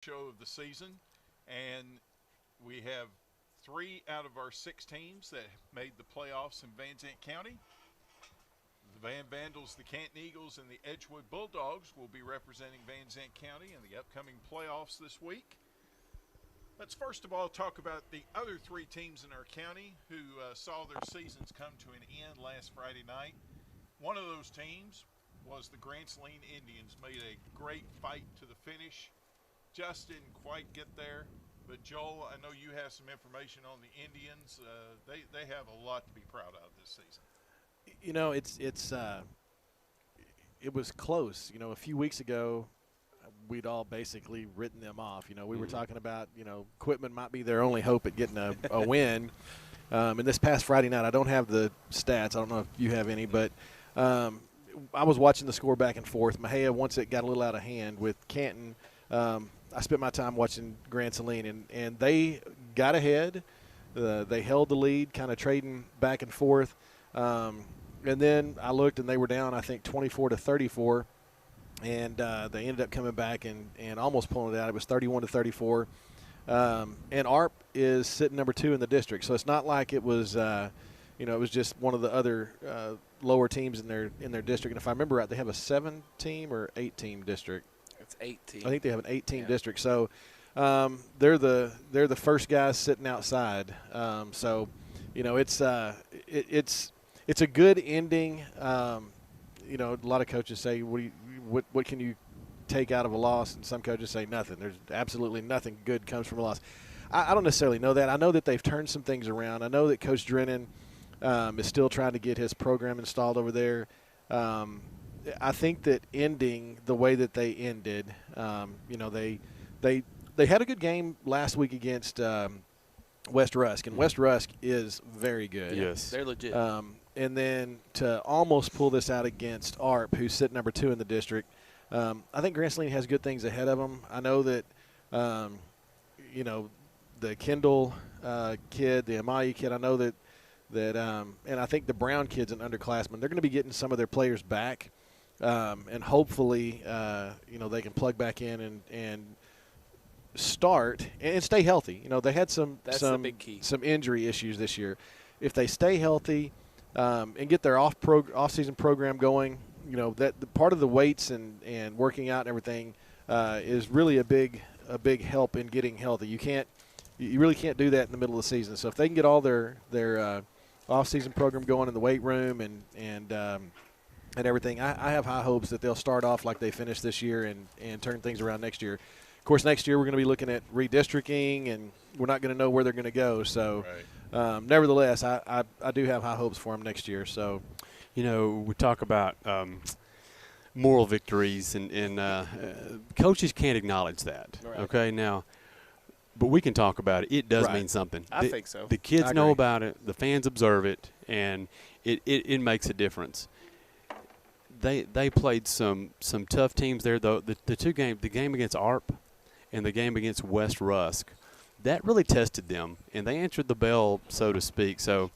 show of the season, and we have 3 out of our 6 teams that made the playoffs in Van Zant County. The Van Vandals, the Canton Eagles, and the Edgewood Bulldogs will be representing Van Zant County in the upcoming playoffs this week. Let's first of all talk about the other 3 teams in our county who saw their seasons come to an end last Friday night. One of those teams was the Grants Lean Indians. Made a great fight to the finish. Just didn't quite get there. But Joel, I know you have some information on the Indians. They have a lot to be proud of this season. You know, it was close. You know, a few weeks ago, we'd all basically written them off. You know, we were talking about, Quitman might be their only hope at getting a win. And this past Friday night, I don't have the stats. I don't know if you have any, but I was watching the score back and forth. Mejia, once it got a little out of hand with Canton, I spent my time watching Grants and Lean, and they got ahead. They held the lead, kind of trading back and forth. And then I looked, and they were down, I think, 24-34. And they ended up coming back and almost pulling it out. It was 31-34. And ARP is sitting number 2 in the district. So it's not like it was, it was just one of the other lower teams in their district. And if I remember right, they have a 7-team or 8-team district. It's 8-team. I think they have an 8-team district. So they're the first guys sitting outside. So it's a good ending. A lot of coaches say, what can you take out of a loss? And some coaches say nothing. There's absolutely nothing good comes from a loss. I don't necessarily know that. I know that they've turned some things around. I know that Coach Drennan is still trying to get his program installed over there. I think that ending the way that they ended, they had a good game last week against West Rusk, and West Rusk is very good. Yes. They're legit. And then to almost pull this out against ARP, who's sitting number 2 in the district, I think Grants Lean has good things ahead of them. I know that, the Kendall kid, the Amaya kid, I know that and I think the Brown kid's an underclassman. They're going to be getting some of their players back, and hopefully, they can plug back in and start and stay healthy. They had some injury issues this year. If they stay healthy and get their off-season program going, that the part of the weights and working out and everything is really a big help in getting healthy. You really can't do that in the middle of the season. So if they can get all their off-season program going in the weight room and everything, I have high hopes that they'll start off like they finished this year and turn things around next year. Of course, next year we're going to be looking at redistricting, and we're not going to know where they're going to go. So, nevertheless, I do have high hopes for them next year. So, we talk about moral victories, and coaches can't acknowledge that. Right. Okay, now, but we can talk about it. It does Right. mean something. I think so. The kids I know agree. about it. The fans observe it, and it makes a difference. They played some tough teams there, though. The game against ARP and the game against West Rusk, that really tested them, and they answered the bell, so to speak. So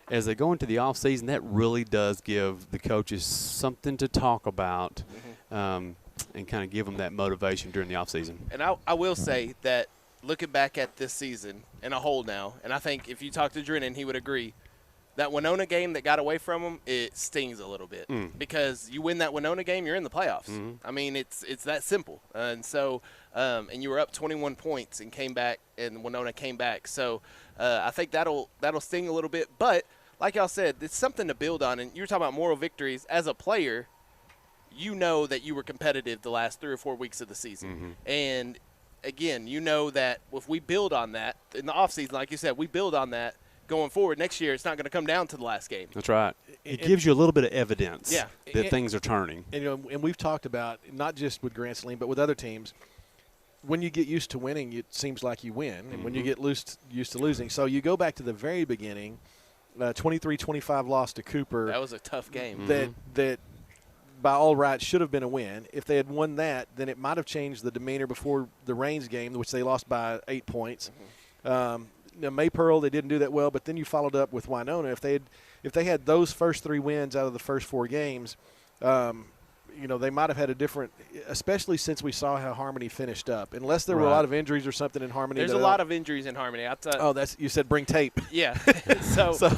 as they go into the offseason, that really does give the coaches something to talk about, and kind of give them that motivation during the offseason. And I will say that looking back at this season in a whole now, and I think if you talk to Drennan, he would agree, that Winona game that got away from them, it stings a little bit because you win that Winona game, you're in the playoffs. I mean, it's that simple. And so, and you were up 21 points and came back, and Winona came back. So, I think that'll sting a little bit. But like y'all said, it's something to build on. And you were talking about moral victories as a player. You know that you were competitive the last 3 or 4 weeks of the season, and again, you know that if we build on that in the offseason, like you said, we build on that. Going forward next year, it's not going to come down to the last game. That's right. It gives you a little bit of evidence that things are turning. And we've talked about, not just with Grants Lean, but with other teams, when you get used to winning, it seems like you win. And when you get used to losing. So you go back to the very beginning, 23-25 loss to Cooper. That was a tough game. That by all rights should have been a win. If they had won that, then it might have changed the demeanor before the Rains game, which they lost by 8 points. Maypearl, they didn't do that well, but then you followed up with Winona. If they had those first 3 wins out of the first 4 games, they might have had a different, especially since we saw how Harmony finished up. Unless there were a Right. lot of injuries or something in Harmony. There's a lot of injuries in Harmony. You said bring tape. Yeah. so So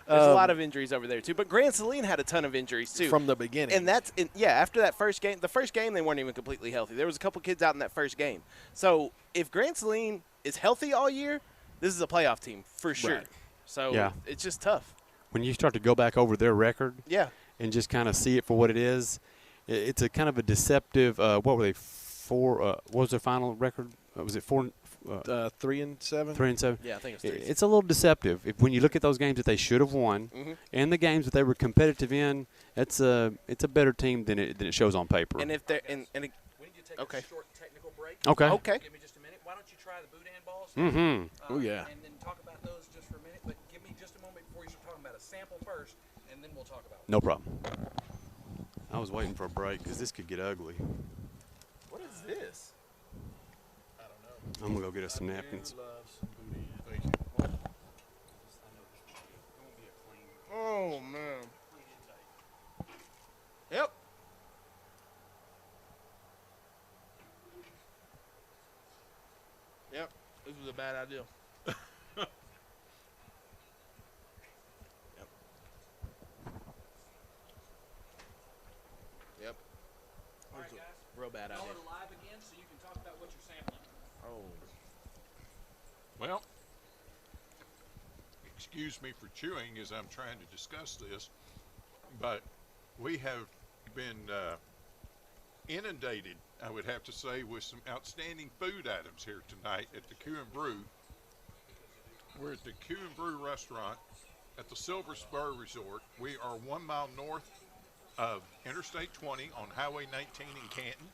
there's a lot of injuries over there too. But Grand Saline had a ton of injuries too from the beginning. And after that first game, the first game they weren't even completely healthy. There was a couple kids out in that first game. So if Grand Saline is healthy all year, this is a playoff team for sure. Right. So Yeah. it's just tough. When you start to go back over their record Yeah. and just kind of see it for what it is, it's a kind of a deceptive. What were they? What was their final record? Was it 4? 3-7. 3-7. Yeah, I think it's 3. It's a little deceptive. When you look at those games that they should have won, Mhm. and the games that they were competitive in, it's a better team than it shows on paper. And if they're We need to take Okay. a short technical break. Okay. okay. Give me just a minute. Why don't you try the boudin balls? Mm-hmm. Oh, yeah. And then talk about those just for a minute. But give me just a moment before you start talking about a sample first, and then we'll talk about it. No problem. I was waiting for a break because this could get ugly. What is this? I'm gonna go get us some napkins. Thank you. Oh man. Yep. Yep. This was a bad idea. Yep. All right, guys. Real bad Y'all idea. are live again, so you can talk about what you're sampling. Oh. Well, excuse me for chewing as I'm trying to discuss this, but we have been inundated, I would have to say, with some outstanding food items here tonight at the Q and Brew. We're at the Q and Brew restaurant at the Silver Spur Resort. We are 1 mile north of Interstate 20 on Highway 19 in Canton.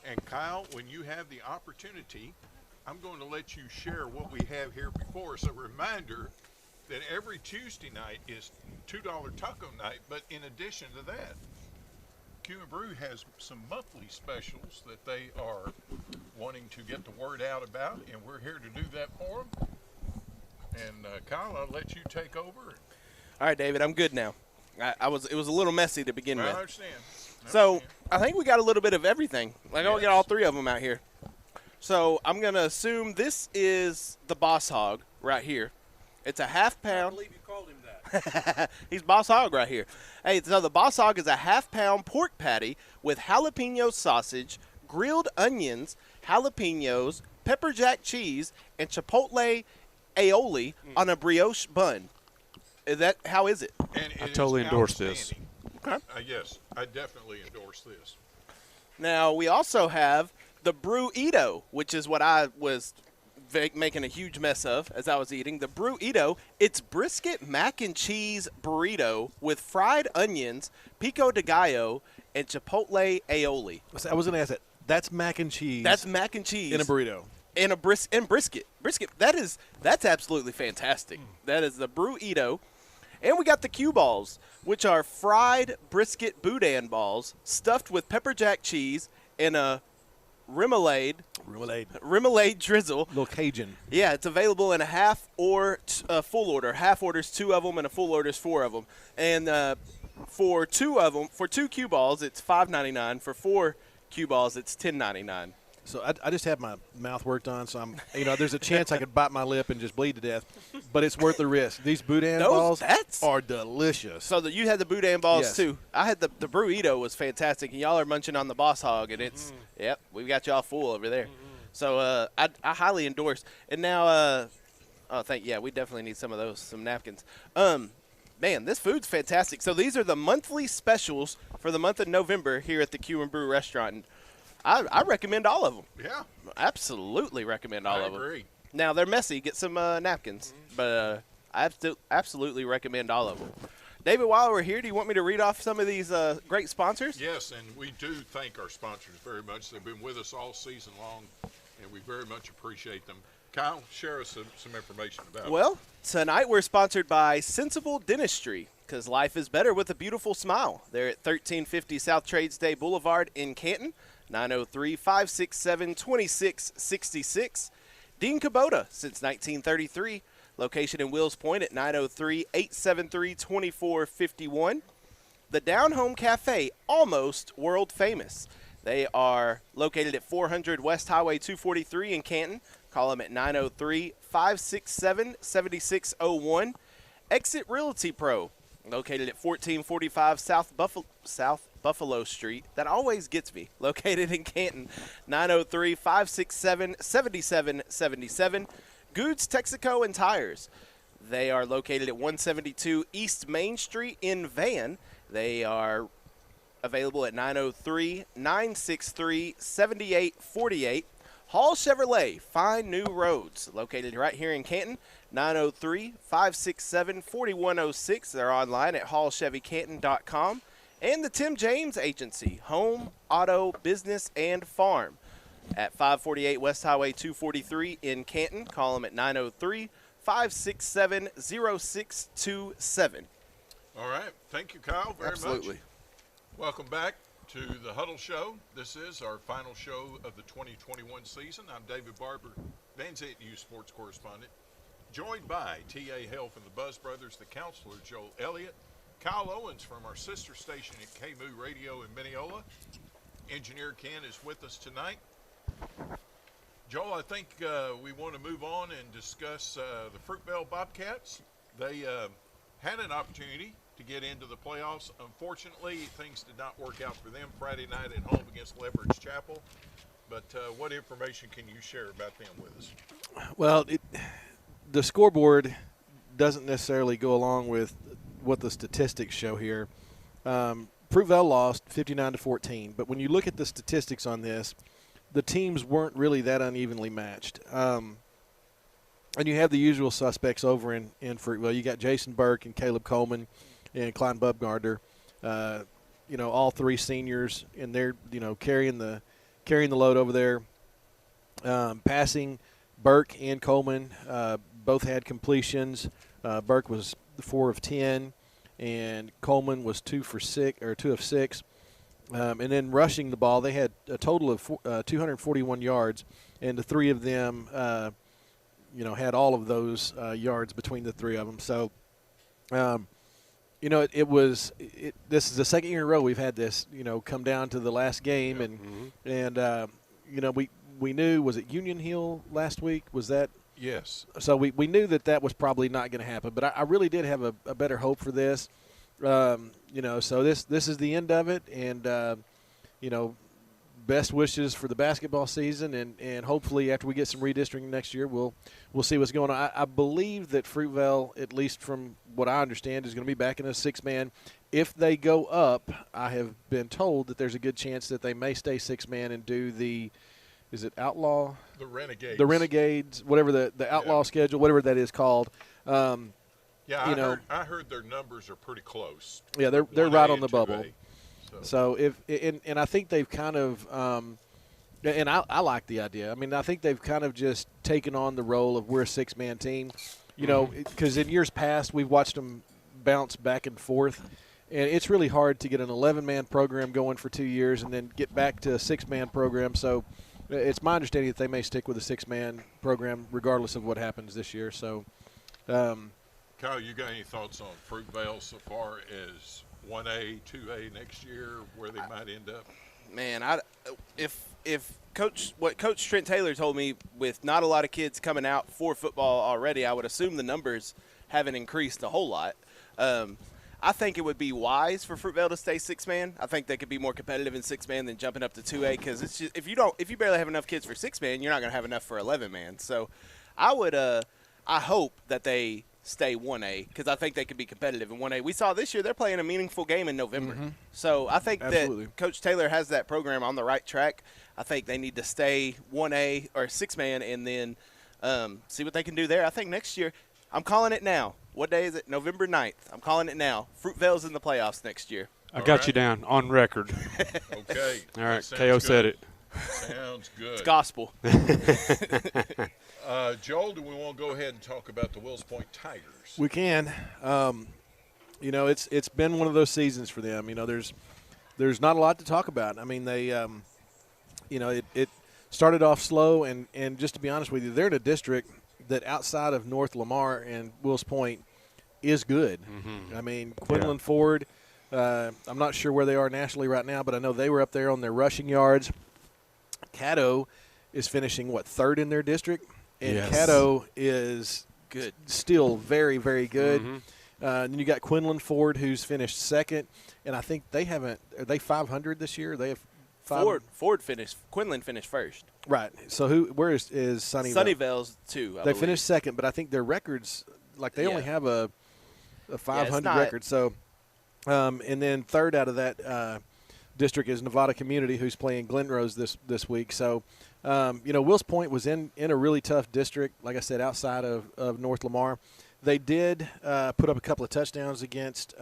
And Kyle, when you have the opportunity, I'm going to let you share what we have here before us. A reminder that every Tuesday night is $2 taco night, but in addition to that, Q and Brew has some monthly specials that they are wanting to get the word out about, and we're here to do that for them. And Kyle, I'll let you take over. All right, David, I'm good now. It was a little messy to begin I with. understand. So I think we got a little bit of everything. Like I'll get all three of them out here. So I'm gonna assume this is the Boss Hog right here. It's a half I pound. believe you called him that. He's Boss Hog right here. Hey, so the Boss Hog is a half-pound pork patty with jalapeno sausage, grilled onions, jalapenos, pepper jack cheese, and chipotle aioli on a brioche bun. How is it? And it I is totally endorse this. outstanding. Okay. Yes, I definitely endorse this. Now we also have the burrito, which is what I was making a huge mess of as I was eating. The burrito, it's brisket mac and cheese burrito with fried onions, pico de gallo, and chipotle aioli. I was going to ask that. That's mac and cheese. That's mac and cheese in a burrito. and brisket. Brisket. That's absolutely fantastic. That is the burrito. And we got the cue balls, which are fried brisket boudin balls stuffed with pepper jack cheese and a remoulade drizzle. Little Cajun. Yeah, it's available in a half or full order. Half orders 2 of them, and a full orders 4 of them. And for 2 of them, for 2 cue balls, it's $5.99. For 4 cue balls, it's $10.99. So I just have my mouth worked on, so there's a chance I could bite my lip and just bleed to death, but it's worth the risk. These boudin balls are delicious. So you had the boudin balls Yes. too. I had the burrito was fantastic, and y'all are munching on the Boss Hog, and it's yep, we've got y'all full over there. So I highly endorse. And now, we definitely need some of those, some napkins. Man, this food's fantastic. So these are the monthly specials for the month of November here at the Q and Brew restaurant. And I recommend all of them. Yeah, Absolutely recommend all I of them. agree. Now, they're messy. Get some napkins. But I absolutely recommend all of them. David, while we're here, do you want me to read off some of these great sponsors? Yes, and we do thank our sponsors very much. They've been with us all season long, and we very much appreciate them. Kyle, share us some information about it. Well, tonight we're sponsored by Sensible Dentistry, because life is better with a beautiful smile. They're at 1350 South Tradesday Boulevard in Canton, 903-567-2666. Dean Kubota, since 1933. Location in Wills Point at 903-873-2451. the Down Home Cafe, almost world famous. They are located at 400 West Highway 243 in Canton. Call them at 903-567-7601. Exit Realty Pro, located at 1445 South Buffalo Street. That always gets me. Located in Canton, 903-567-7777. Goods, Texaco, and Tires. They are located at 172 East Main Street in Van. They are available at 903-963-7848. Hall Chevrolet, Find New Roads, located right here in Canton, 903-567-4106. They're online at hallchevycanton.com. And the Tim James Agency, Home, Auto, Business, and Farm, at 548 West Highway 243 in Canton. Call them at 903-567-0627. All right. Thank you, Kyle, very Absolutely. much. Welcome back to the Huddle Show. This is our final show of the 2021 season. I'm David Barber, Van Zant News sports correspondent, joined by TA Health and the Buzz Brothers, the counselor Joel Elliott, Kyle Owens from our sister station at KMU Radio in Mineola. Engineer Ken is with us tonight. Joel, I think we want to move on and discuss the Fruitvale Bobcats. They had an opportunity to get into the playoffs. Unfortunately, things did not work out for them Friday night at home against Leverage Chapel. But what information can you share about them with us? Well, the scoreboard doesn't necessarily go along with what the statistics show here. Fruitvale lost 59-14, but when you look at the statistics on this, the teams weren't really that unevenly matched. And you have the usual suspects over in Fruitvale. You got Jason Burke and Caleb Coleman and Klein Bubgardner, all three seniors, and they're carrying the load over there. Passing, Burke and Coleman both had completions. Burke was 4 of 10, and Coleman was 2 of 6. And then rushing the ball, they had a total of 241 yards, and the three of them, had all of those yards between the three of them. So. This is the second year in a row we've had this, come down to the last game. And we knew, was it Union Hill last week? Was that? Yes. So we knew that was probably not going to happen. But I really did have a better hope for this. So this is the end of it. And, best wishes for the basketball season. And hopefully after we get some redistricting next year, we'll see what's going on. I believe that Fruitvale, at least from what I understand, is going to be back in a 6-man. If they go up, I have been told that there's a good chance that they may stay 6-man and do is it Outlaw? The Renegades. The Renegades, whatever the Outlaw schedule, whatever that is called. I heard their numbers are pretty close. Yeah, they're 1A right on the and bubble. 2A. So I think they've kind of and I like the idea. I mean, I think they've kind of just taken on the role of we're a 6-man team, because in years past we've watched them bounce back and forth, and it's really hard to get an 11-man program going for 2 years and then get back to a 6-man program. So it's my understanding that they may stick with a 6-man program regardless of what happens this year. So, Kyle, you got any thoughts on Fruitvale so far as 1A, 2A next year, where they might end up? Man, if what Coach Trent Taylor told me, with not a lot of kids coming out for football already, I would assume the numbers haven't increased a whole lot. I think it would be wise for Fruitvale to stay 6-man. I think they could be more competitive in 6-man than jumping up to 2A, because it's just, if you barely have enough kids for 6-man, you're not going to have enough for 11-man. So I hope that they stay 1A, because I think they could be competitive in 1A. We saw this year they're playing a meaningful game in November. Mm-hmm. So I think that Coach Taylor has that program on the right track. I think they need to stay 1A or 6-man and then see what they can do there. I think next year, I'm calling it now. What day is it? November 9th. I'm calling it now. Fruitvale's in the playoffs next year. I got you down on record. Okay. All right. KO said it. Sounds good. It's gospel. Joel, do we want to go ahead and talk about the Wills Point Tigers? We can. It's been one of those seasons for them. There's not a lot to talk about. I mean, they, it started off slow, and just to be honest with you, they're in a district that outside of North Lamar and Wills Point is good. Mm-hmm. I mean, Quinlan Ford, I'm not sure where they are nationally right now, but I know they were up there on their rushing yards. Caddo is finishing, third in their district? And Yes. Caddo is Good. still very, very good. Mm-hmm. Then you got Quinlan Ford, who's finished second, and I think they haven't. Are they 500 this year? They have Ford finished. Quinlan finished first. Right. So where is Sunnyvale? Sunnyvale's 2. They finished second, but I think their records, they only have a 500 not- record. So, and then third out of that district is Nevada Community, who's playing Glenrose this week. So, Wills Point was in a really tough district, like I said, outside of North Lamar. They did put up a couple of touchdowns against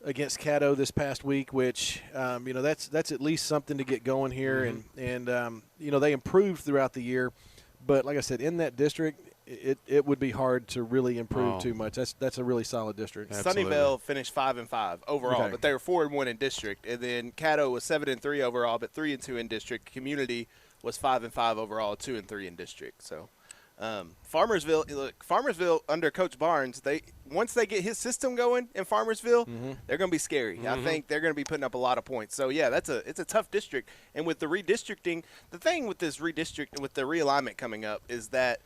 Caddo this past week, which that's at least something to get going here. Mm-hmm. And they improved throughout the year, but like I said, in that district, it would be hard to really improve too much. That's a really solid district. Absolutely. Sunnyvale finished 5-5 overall, Okay. but they were 4-1 in district, and then Caddo was 7-3 overall, but 3-2 in district. Community was 5-5 overall, 2-3 in district. So. Farmersville under Coach Barnes, once they get his system going in Farmersville, they're going to be scary. I think they're going to be putting up a lot of points. So yeah, it's a tough district. And with the redistricting, the thing with this with the realignment coming up is that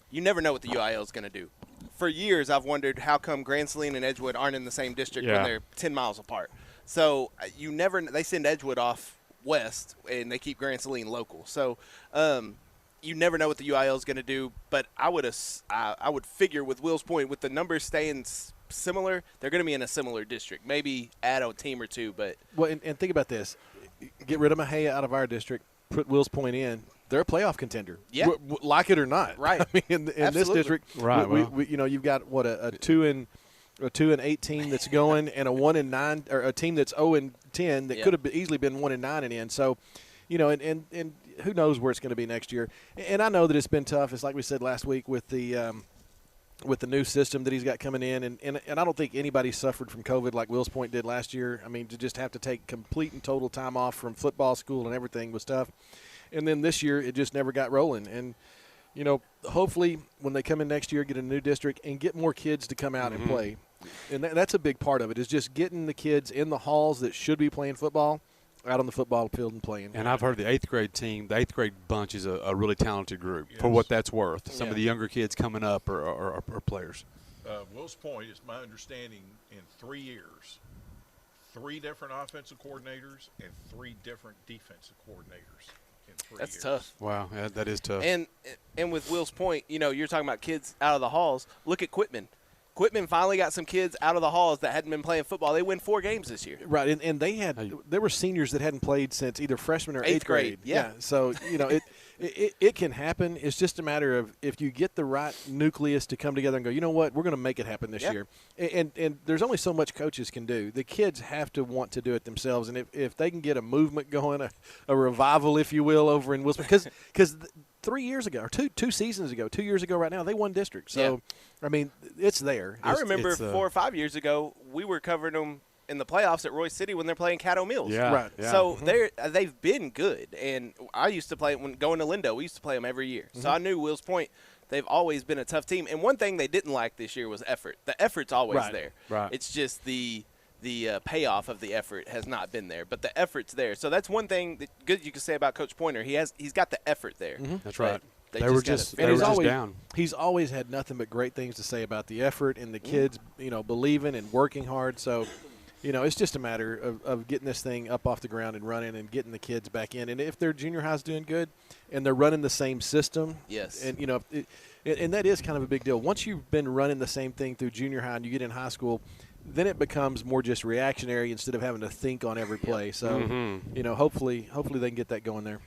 you never know what the UIL is going to do. For years, I've wondered how come Grand Saline and Edgewood aren't in the same district when they're 10 miles apart. So they send Edgewood off west and they keep Grand Saline local. So. You never know what the UIL is going to do, but I would figure with Wills Point, with the numbers staying similar, they're going to be in a similar district. Maybe add a team or two, but And think about this: get rid of Mahia out of our district, put Wills Point in. They're a playoff contender, like it or not. Right. I mean, in this district, Right, you've got a 2-8 that's going, and a 1-9, or a team that's 0-10 that could have easily been 1-9 and in. So, and who knows where it's going to be next year. And I know that it's been tough. It's like we said last week with the new system that he's got coming in. And I don't think anybody suffered from COVID like Wills Point did last year. I mean, to just have to take complete and total time off from football, school, and everything was tough. And then this year it just never got rolling. And, hopefully when they come in next year, get a new district and get more kids to come out and play. And that's a big part of it, is just getting the kids in the halls that should be playing football out on the football field and playing. And I've heard the 8th grade team, the 8th grade bunch is a really talented group for what that's worth. Some of the younger kids coming up are players. Wills Point, is my understanding, in 3 years, 3 different offensive coordinators and 3 different defensive coordinators in 3 years. that's tough. Wow, that is tough. And with Wills Point, you're talking about kids out of the halls. Look at Quitman. Quitman finally got some kids out of the halls that hadn't been playing football. They win 4 games this year. Right, and there were seniors that hadn't played since either freshman or 8th grade. Yeah. So, it can happen. It's just a matter of if you get the right nucleus to come together and go, you know what, we're going to make it happen this year. And there's only so much coaches can do. The kids have to want to do it themselves. And if they can get a movement going, a revival, if you will, over in Wilson, because 3 years ago, or two seasons ago, 2 years ago right now, they won district. So, I mean, it's there. I remember 4 or 5 years ago, we were covering them in the playoffs at Royce City when they're playing Caddo Mills. Yeah, right. Yeah. So they've been good. And I used to play, when going to Lindo, we used to play them every year. So I knew Wills Point, they've always been a tough team. And one thing they didn't like this year was effort. The effort's always there. Right. It's just the payoff of the effort has not been there, but the effort's there. So that's one thing that good you can say about Coach Pointer. He's got the effort there. That's right. They were just just always down. He's always had nothing but great things to say about the effort and the kids, believing and working hard. So, it's just a matter of getting this thing up off the ground and running and getting the kids back in. And if their junior high's doing good and they're running the same system, Yes. and and that is kind of a big deal. Once you've been running the same thing through junior high and you get in high school, then it becomes more just reactionary instead of having to think on every play. So, hopefully they can get that going there.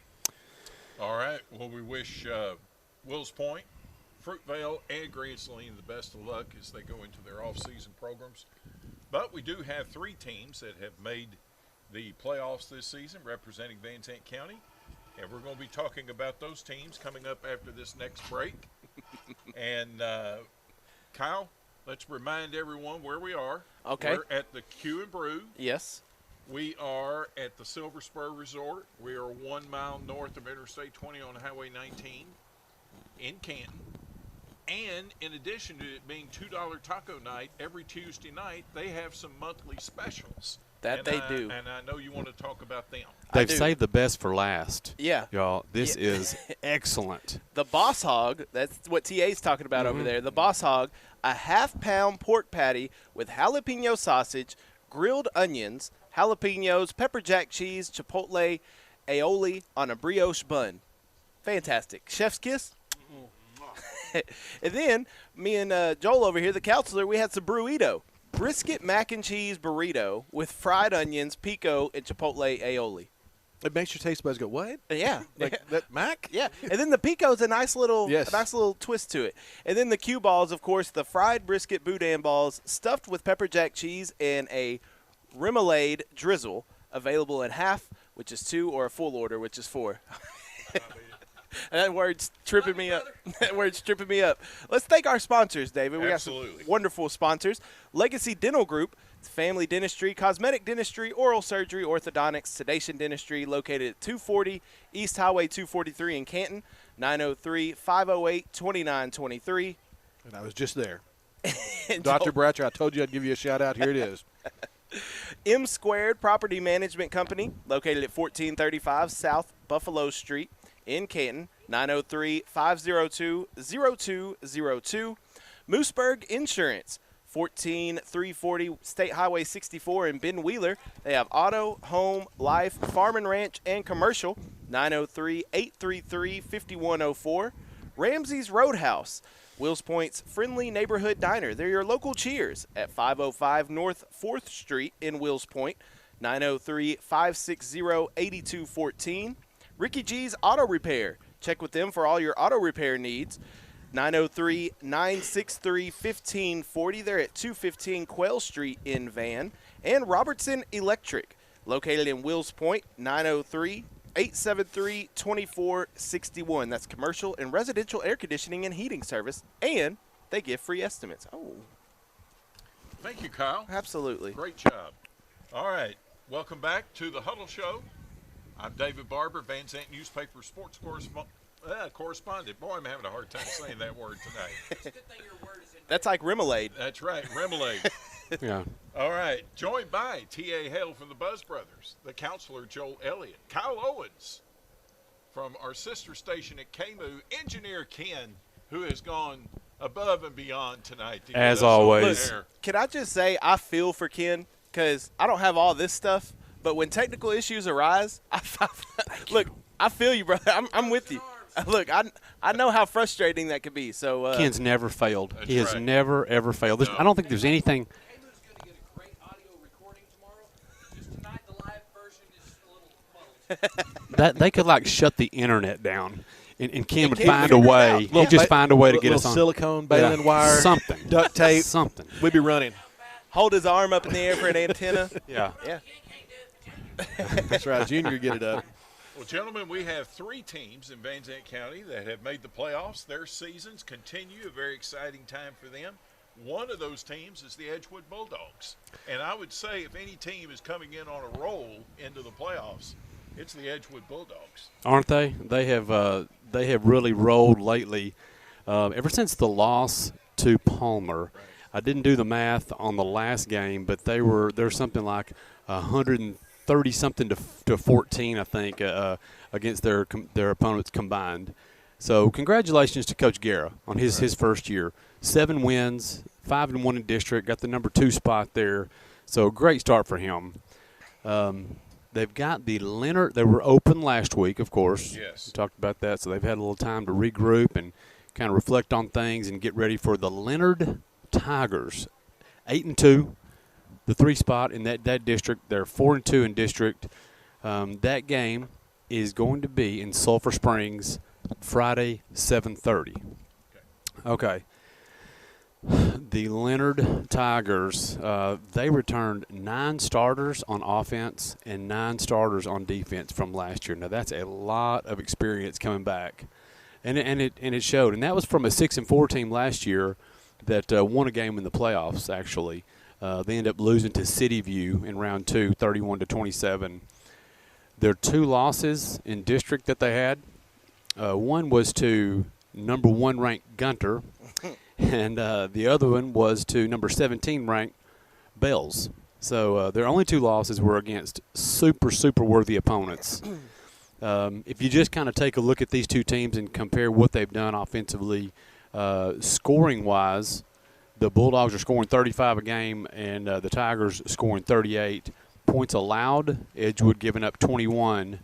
All right. Well, we wish Wills Point, Fruitvale, and Grand Saline the best of luck as they go into their off-season programs. But we do have 3 teams that have made the playoffs this season representing Van Zandt County, and we're going to be talking about those teams coming up after this next break. And, Kyle, let's remind everyone where we are. Okay. We're at the Q and Brew. Yes. We are at the Silver Spur Resort. We are 1 mile north of Interstate 20 on Highway 19 in Canton. And in addition to it being $2 taco night every Tuesday night, they have some monthly specials. That they do. And I know you want to talk about them. They've do. saved the best for last. Yeah. Y'all, this is excellent. The Boss Hog, that's what TA's talking about over there. The Boss Hog, a half-pound pork patty with jalapeno sausage, grilled onions, jalapenos, pepper jack cheese, chipotle, aioli on a brioche bun. Fantastic. Chef's kiss? And then, me and Joel over here, the counselor, we had some burrito. Brisket mac and cheese burrito with fried onions, pico, and chipotle aioli. It makes your taste buds go, what? Yeah. Like that mac? Yeah, and then the pico's a nice little, Yes. twist to it. And then the cue balls, of course, the fried brisket boudin balls stuffed with pepper jack cheese and a remoulade drizzle, available in half, which is 2, or a full order, which is 4. That word's tripping me up. That word's tripping me up. Let's thank our sponsors, David. We Absolutely. got some wonderful sponsors. Legacy Dental Group, family dentistry, cosmetic dentistry, oral surgery, orthodontics, sedation dentistry, located at 240 East Highway 243 in Canton, 903-508-2923. And I was just there. And Dr. Bratcher, I told you I'd give you a shout out. Here it is. M Squared Property Management Company, located at 1435 South Buffalo Street in Canton, 903-502-0202. Mooseburg Insurance, 14340 State Highway 64 in Ben Wheeler. They have auto, home, life, farm and ranch, and commercial, 903-833-5104. Ramsey's Roadhouse, Wills Point's friendly neighborhood diner. They're your local Cheers at 505 North 4th Street in Wills Point, 903-560-8214. Ricky G's Auto Repair. Check with them for all your auto repair needs. 903-963-1540. They're at 215 Quail Street in Van. And Robertson Electric, located in Wills Point, 903-873-2461. That's commercial and residential air conditioning and heating service. And they give free estimates. Oh, Thank you, Kyle. absolutely. Great job. All right. Welcome back to the Huddle Show. I'm David Barber, Van Zant newspaper sports correspondent. Boy, I'm having a hard time saying that word tonight. Good thing your word is in. That's like remoulade. That's right, remoulade. Yeah. All right, joined by T.A. Hale from the Buzz Brothers, the counselor Joel Elliott, Kyle Owens from our sister station at KMU, engineer Ken, who has gone above and beyond tonight. To get As us on always. air. Can I just say I feel for Ken because I don't have all this stuff, but when technical issues arise, look, I feel you, brother. I'm with you. Look, I know how frustrating that could be. So Ken's never failed. That's He has right. never, ever failed. No. I don't think there's anything. KMU's going to get a great audio recording tomorrow. Just tonight, the live version is a little muddled. That they could like shut the internet down, and Ken would Ken find a figured it way. out. He'd just find a way to get us Little on. silicone baling Yeah. wire, Something. duct tape. Something. We'd be running. hold his arm up in the air for an antenna. Yeah. Yeah. That's right. Junior, get it up. Well, gentlemen, we have 3 teams in Van Zant County that have made the playoffs. Their seasons continue, a very exciting time for them. One of those teams is the Edgewood Bulldogs. And I would say if any team is coming in on a roll into the playoffs, it's the Edgewood Bulldogs. Aren't they? They have really rolled lately. Ever since the loss to Palmer, I didn't do the math on the last game, but they're something like 130 something to 14, I think, against their opponents combined. So congratulations to Coach Guerra on his first year. 7 wins, 5-1 in district, got the number 2 spot there. So great start for him. They've got the Leonard. They were open last week, of course. Yes. We talked about that. So they've had a little time to regroup and kind of reflect on things and get ready for the Leonard Tigers. 8-2, the 3 spot in that district. They're 4-2 in district. That game is going to be in Sulphur Springs Friday, 7:30. Okay. The Leonard Tigers, they returned 9 starters on offense and 9 starters on defense from last year. Now, that's a lot of experience coming back. And it showed. And that was from a 6-4 team last year that won a game in the playoffs, actually. They ended up losing to City View in round 2, 31-27. Their 2 losses in district that they had, one was to number 1 ranked Gunter, and the other one was to number 17 ranked Bells. So their only 2 losses were against super, super worthy opponents. If you just kind of take a look at these 2 teams and compare what they've done offensively, scoring-wise, the Bulldogs are scoring 35 a game, and the Tigers scoring 38. Points allowed, Edgewood giving up 21,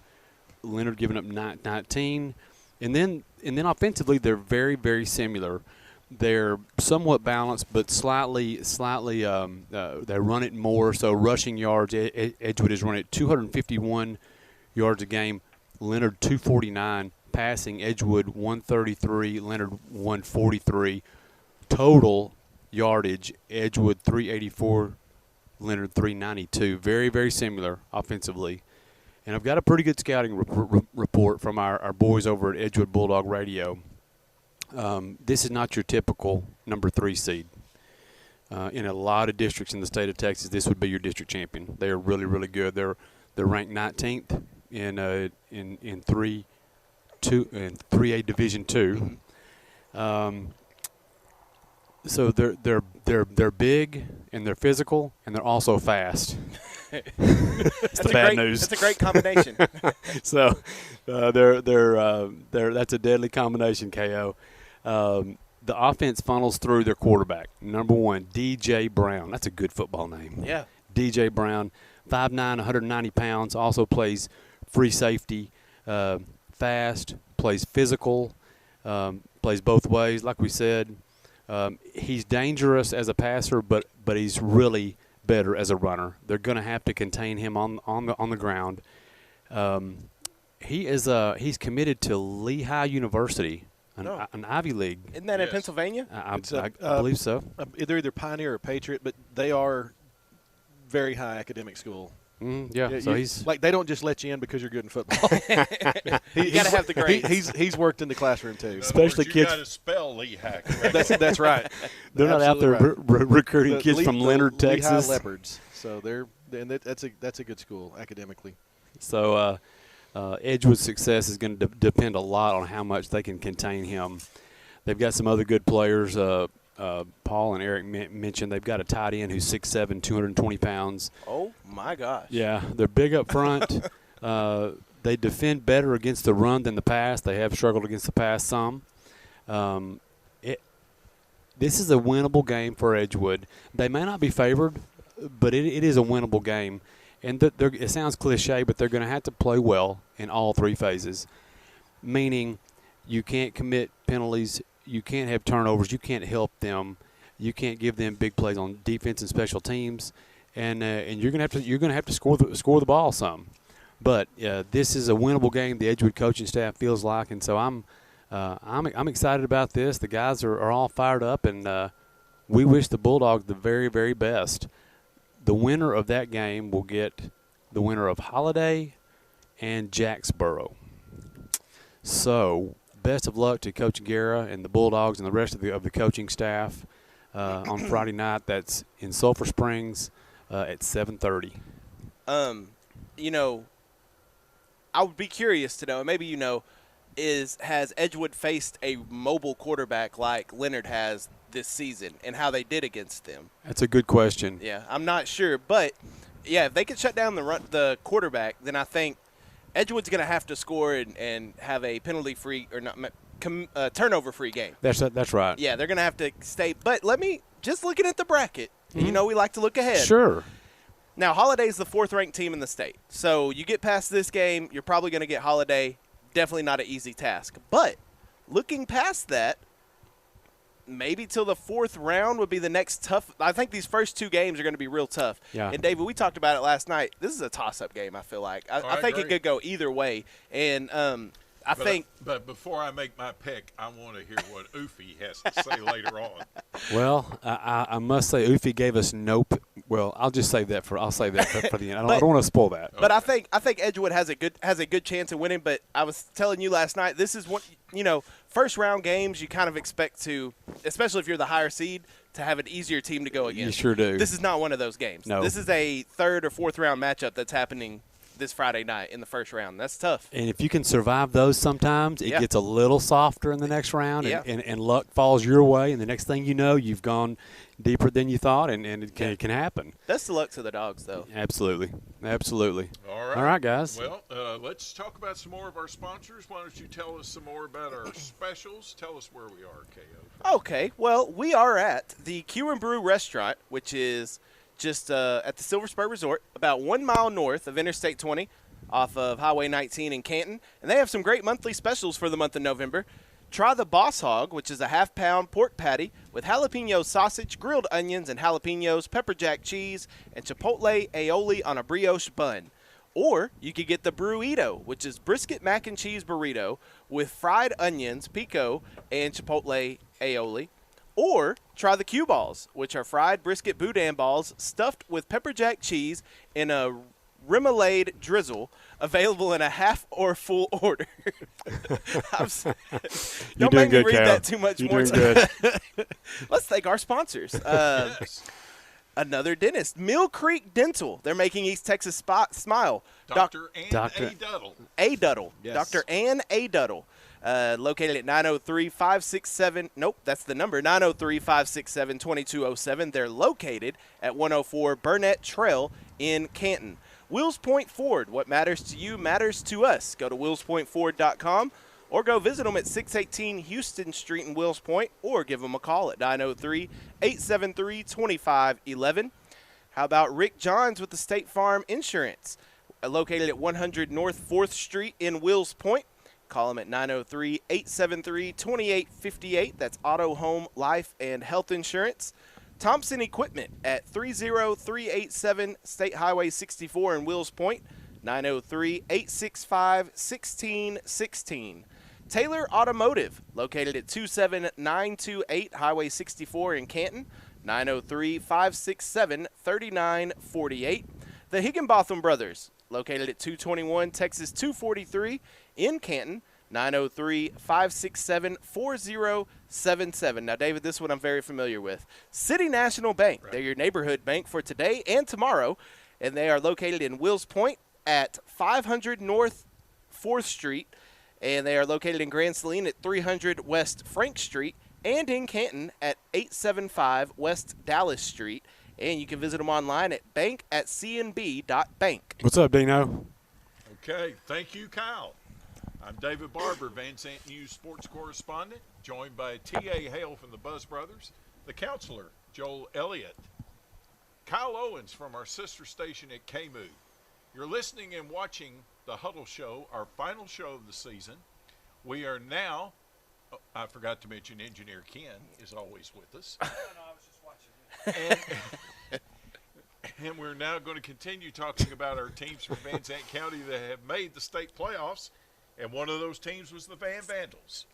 Leonard giving up 19. And then offensively, they're very, very similar. They're somewhat balanced, but slightly they run it more. So rushing yards, Edgewood is running at 251 yards a game, Leonard 249. Passing, Edgewood 133, Leonard 143. Total yardage, Edgewood 384, Leonard 392. Very, very similar offensively. And I've got a pretty good scouting report from our boys over at Edgewood Bulldog Radio. This is not your typical number 3 seed. In a lot of districts in the state of Texas, this would be your district champion. They are really, really good. They're ranked 19th in 3A Division II. So they're big and they're physical and they're also fast. It's the bad news. That's a great combination. So that's a deadly combination, KO. The offense funnels through their quarterback. Number 1, DJ Brown. That's a good football name. Yeah. DJ Brown, 5'9", 190 pounds, also plays free safety, fast, plays physical, plays both ways, like we said. He's dangerous as a passer, but he's really better as a runner. They're going to have to contain him on the ground. He's committed to Lehigh University, an Ivy League. Isn't that in Pennsylvania? I believe so. They're either Pioneer or Patriot, but they are very high academic school. Yeah, so he's like, they don't just let you in because you're good in football. You got to have the grades. He's worked in the classround too. Especially you kids. got to spell Lehigh correctly. That's right. They're not out there recruiting kids from Leonard, Lehigh Texas. Leopards. So that's a good school academically. So Edgewood's success is going to depend a lot on how much they can contain him. They've got some other good players. Paul and Eric mentioned they've got a tight end who's 6'7", 220 pounds. Oh, my gosh. Yeah, they're big up front. They defend better against the run than the pass. They have struggled against the pass some. This is a winnable game for Edgewood. They may not be favored, but it is a winnable game. And it sounds cliche, but they're going to have to play well in all 3 phases, meaning you can't commit penalties, you can't have turnovers, you can't help them, you can't give them big plays on defense and special teams, and you're going to have to score the ball some. But this is a winnable game. The Edgewood coaching staff feels like, and so I'm excited about this. The guys are all fired up, and we wish the Bulldogs the very, very best. The winner of that game will get the winner of Holiday and Jacksboro. So best of luck to Coach Guerra and the Bulldogs and the rest of the coaching staff on Friday night. That's in Sulphur Springs at 7:30. I would be curious to know, and maybe has Edgewood faced a mobile quarterback like Leonard has this season, and how they did against them? That's a good question. Yeah, I'm not sure, but yeah, if they could shut down the quarterback, then I think Edgewood's going to have to score and have a penalty-free or not turnover-free game. That's right. Yeah, they're going to have to stay. But just looking at the bracket, we like to look ahead. Sure. Now, Holiday's the 4th-ranked team in the state. So you get past this game, you're probably going to get Holiday. Definitely not an easy task. But looking past that, maybe till the 4th round would be the next tough. I think these first 2 games are going to be real tough. Yeah. And, David, we talked about it last night. This is a toss-up game, I feel like. I think it could go either way. And But before I make my pick, I want to hear what Ufi has to say later on. Well, I must say Ufi gave us nope. Well, I'll say that for the end. I don't want to spoil that. But I think Edgewood has a good chance of winning. But I was telling you last night, this is what first round games you kind of expect to, especially if you're the higher seed, to have an easier team to go against. You sure do. This is not one of those games. No. This is a 3rd or 4th round matchup that's happening this Friday night in the first round. That's tough. And if you can survive those sometimes, it gets a little softer in the next round, and luck falls your way, and the next thing you know, you've gone deeper than you thought, and it can happen. Best of luck to the Dogs, though. Absolutely. All right, guys. Well, let's talk about some more of our sponsors. Why don't you tell us some more about our specials? Tell us where we are, KO. Okay, well, we are at the Q and Brew Restaurant, which is just at the Silver Spur Resort, about 1 mile north of Interstate 20 off of Highway 19 in Canton. And they have some great monthly specials for the month of November. Try the Boss Hog, which is a half-pound pork patty with jalapeno sausage, grilled onions and jalapenos, pepper jack cheese, and chipotle aioli on a brioche bun. Or you could get the Burrito, which is brisket mac and cheese burrito with fried onions, pico, and chipotle aioli. Or try the Q balls, which are fried brisket boudin balls stuffed with pepper jack cheese in a remoulade drizzle, available in a half or full order. Don't make me read that too much more. Good. Let's thank our sponsors. Yes. Another dentist, Mill Creek Dental. They're making East Texas smile. Dr. Ann Dr. A. Duddle. A. Duddle. Yes. Dr. Ann A. Duddle. Located at 903-567. Nope, that's the number. 903-567-2207. They're located at 104 Burnett Trail in Canton. Wills Point Ford. What matters to you matters to us. Go to willspointford.com or go visit them at 618 Houston Street in Wills Point, or give them a call at 903-873-2511. How about Rick Johns with the State Farm Insurance? Located at 100 North 4th Street in Wills Point. Call them at 903-873-2858. That's auto, home, life, and health insurance. Thompson Equipment at 30387 State Highway 64 in Wills Point. 903-865-1616. Taylor Automotive, located at 27928 Highway 64 in Canton. 903-567-3948. The Higginbotham Brothers, located at 221 Texas 243 in Canton. 903-567-4077. Now, David, this one I'm very familiar with. City National Bank. Right. They're your neighborhood bank for today and tomorrow, and they are located in Wills Point at 500 North 4th Street, and they are located in Grand Saline at 300 West Frank Street, and in Canton at 875 West Dallas Street. And you can visit them online at bank@cnb.bank. What's up, Dino? Okay, thank you, Kyle. I'm David Barber, Van Zant News sports correspondent, joined by T.A. Hale from the Buzz Brothers, the counselor, Joel Elliott, Kyle Owens from our sister station at KMU. You're listening and watching the Huddle Show, our final show of the season. We are now, I forgot to mention Engineer Ken is always with us. No, I was just watching. And we're now going to continue talking about our teams from Van Zant County that have made the state playoffs. And one of those teams was the Van Vandals.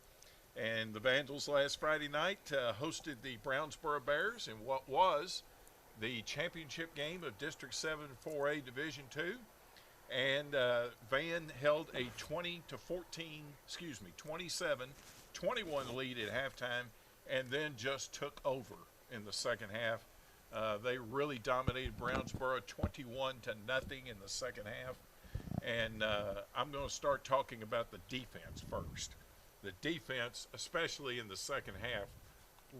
And the Vandals last Friday night hosted the Brownsboro Bears in what was the championship game of District 7 4A Division II. And Van held a 27-21 lead at halftime, and then just took over in the second half. They really dominated Brownsboro 21-0 in the second half. And I'm going to start talking about the defense first. The defense, especially in the second half,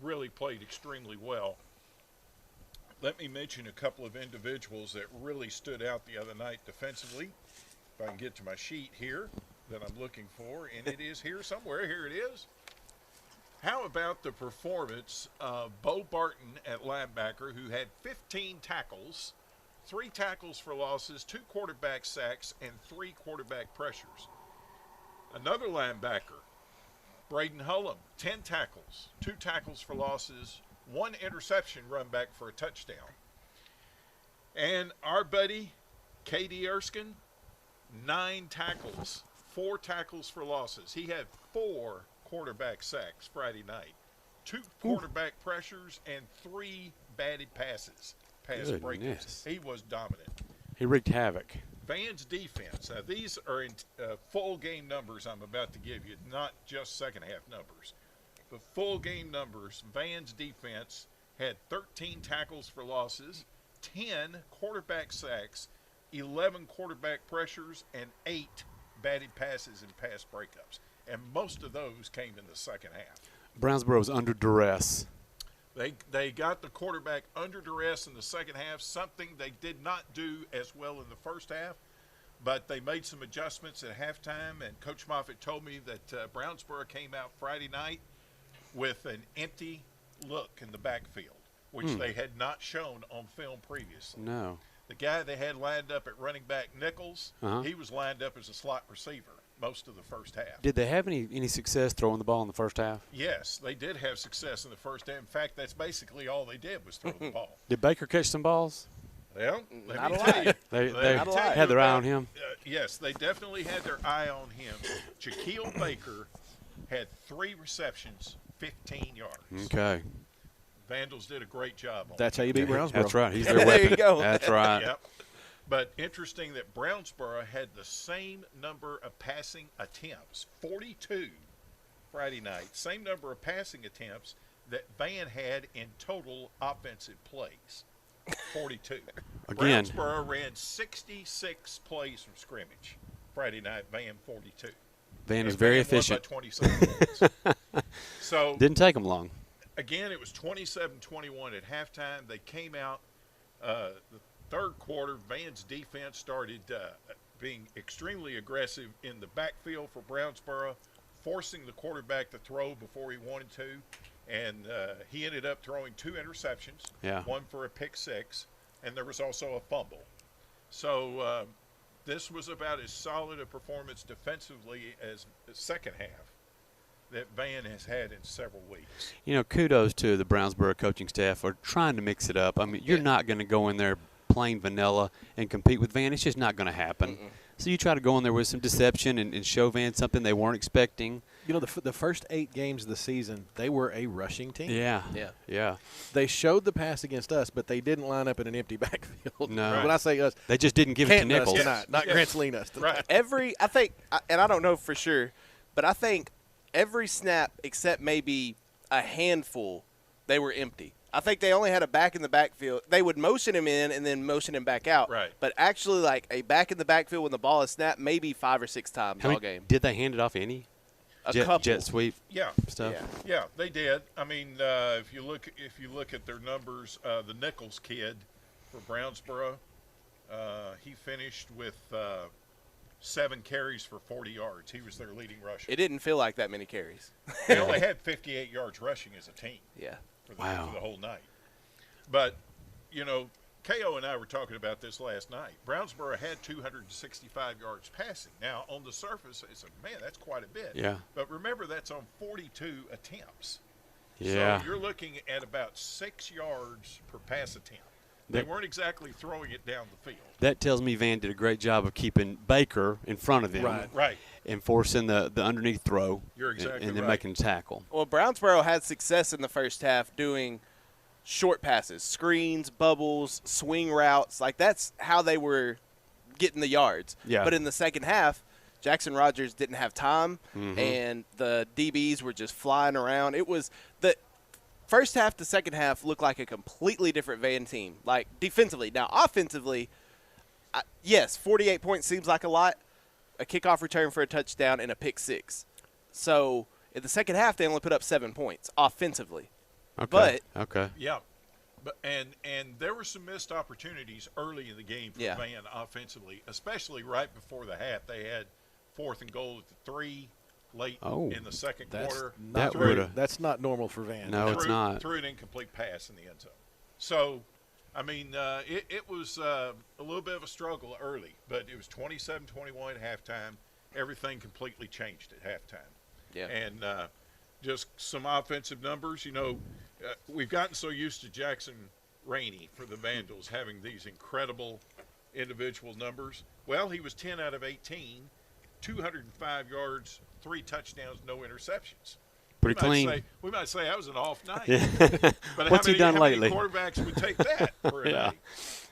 really played extremely well. Let me mention a couple of individuals that really stood out the other night defensively. If I can get to my sheet here that I'm looking for, and it is here somewhere. Here it is. How about the performance of Bo Barton at linebacker, who had 15 tackles, 3 tackles for losses, 2 quarterback sacks, and 3 quarterback pressures. Another linebacker, Braden Hullum, 10 tackles, 2 tackles for losses, 1 interception run back for a touchdown. And our buddy, K.D. Erskine, 9 tackles, 4 tackles for losses. He had 4 quarterback sacks Friday night, 2 quarterback pressures, and 3 batted passes. Pass breakers. He was dominant. He wreaked havoc. Van's defense. Now, these are in full game numbers I'm about to give you, not just second half numbers. The full game numbers, Van's defense had 13 tackles for losses, 10 quarterback sacks, 11 quarterback pressures, and 8 batted passes and pass breakups. And most of those came in the second half. Brownsboro was under duress. They got the quarterback under duress in the second half, something they did not do as well in the first half. But they made some adjustments at halftime, and Coach Moffitt told me that Brownsboro came out Friday night with an empty look in the backfield, which they had not shown on film previously. No. The guy they had lined up at running back, Nichols, he was lined up as a slot receiver most of the first half. Did they have any success throwing the ball in the first half? Yes, they did have success in the first half. In fact, that's basically all they did was throw the ball. Did Baker catch some balls? Well, Not let me a tell lot. you. They Let me tell had you their eye about- on him. Yes, they definitely had their eye on him. Shaquille Baker had 3 receptions, 15 yards. Okay. Vandals did a great job on That's how you beat Brownsboro. That's right. He's their There weapon. you go. That's right. Yep. But interesting that Brownsboro had the same number of passing attempts, 42 Friday night, same number of passing attempts that Van had in total offensive plays, 42. Again. Brownsboro ran 66 plays from scrimmage Friday night, Van 42. Van was And very Van efficient. won by 27 points. So Didn't take them long. again, it was 27-21 at halftime. They came out the third quarter. Van's defense started being extremely aggressive in the backfield for Brownsboro, forcing the quarterback to throw before he wanted to. And he ended up throwing 2 interceptions, Yeah. one for a pick 6, and there was also a fumble. So this was about as solid a performance defensively as the second half that Van has had in several weeks. You know, kudos to the Brownsboro coaching staff for trying to mix it up. I mean, you're not going to go in there plain vanilla and compete with Van. It's just not going to happen. So you try to go in there with some deception and show Van something they weren't expecting. You know, the first 8 games of the season, they were a rushing team. Yeah. Yeah. Yeah. They showed the pass against us, but they didn't line up in an empty backfield. No. When I say us, They just didn't give it to Canton us Nichols. tonight, not Yes. Grant Saline us tonight. Right. I think, and I don't know for sure, but I think every snap except maybe a handful, they were empty. I think they only had a back in the backfield. They would motion him in and then motion him back out. Right. But actually, like a back in the backfield when the ball is snapped, maybe 5 or 6 times How all many- game. Did they hand it off any? A jet, couple. jet sweep Yeah. stuff? Yeah. Yeah, they did. I mean, if you look at their numbers, the Nichols kid for Brownsboro, he finished with 7 carries for 40 yards. He was their leading rusher. It didn't feel like that many carries. They only had 58 yards rushing as a team Yeah. for Wow. the whole night. But, you know, KO and I were talking about this last night. Brownsboro had 265 yards passing. Now, on the surface, it's like, man, that's quite a bit. Yeah. But remember, that's on 42 attempts. Yeah. So you're looking at about 6 yards per pass attempt. They weren't exactly throwing it down the field. That tells me Van did a great job of keeping Baker in front of him Right. and forcing the underneath throw. You're exactly and then right. making a tackle. Well, Brownsboro had success in the first half doing short passes, screens, bubbles, swing routes. Like, that's how they were getting the yards. Yeah. But in the second half, Jackson Rogers didn't have time, and the DBs were just flying around. It was the first half to second half looked like a completely different Van team, like defensively. Now, offensively, yes, 48 points seems like a lot. A kickoff return for a touchdown and a pick 6. So in the second half, they only put up 7 points offensively. Okay. Okay. Yeah. But and there were some missed opportunities early in the game for Yeah. Van offensively, especially right before the half. They had 4th and goal at the 3 late Oh, in the second That's quarter. not That would've- that's not normal for Van. No, it's not. Threw an incomplete pass in the end zone. So, I mean, it was a little bit of a struggle early, but it was 27-21 at halftime. Everything completely changed at halftime. Yeah. And just some offensive numbers. You know, we've gotten so used to Jackson Rainey for the Vandals having these incredible individual numbers. Well, he was 10 out of 18, 205 yards, 3 touchdowns, no interceptions. Pretty clean. We might say that was an off night. Yeah. But What's he done how lately? many quarterbacks would take that for a Yeah. day?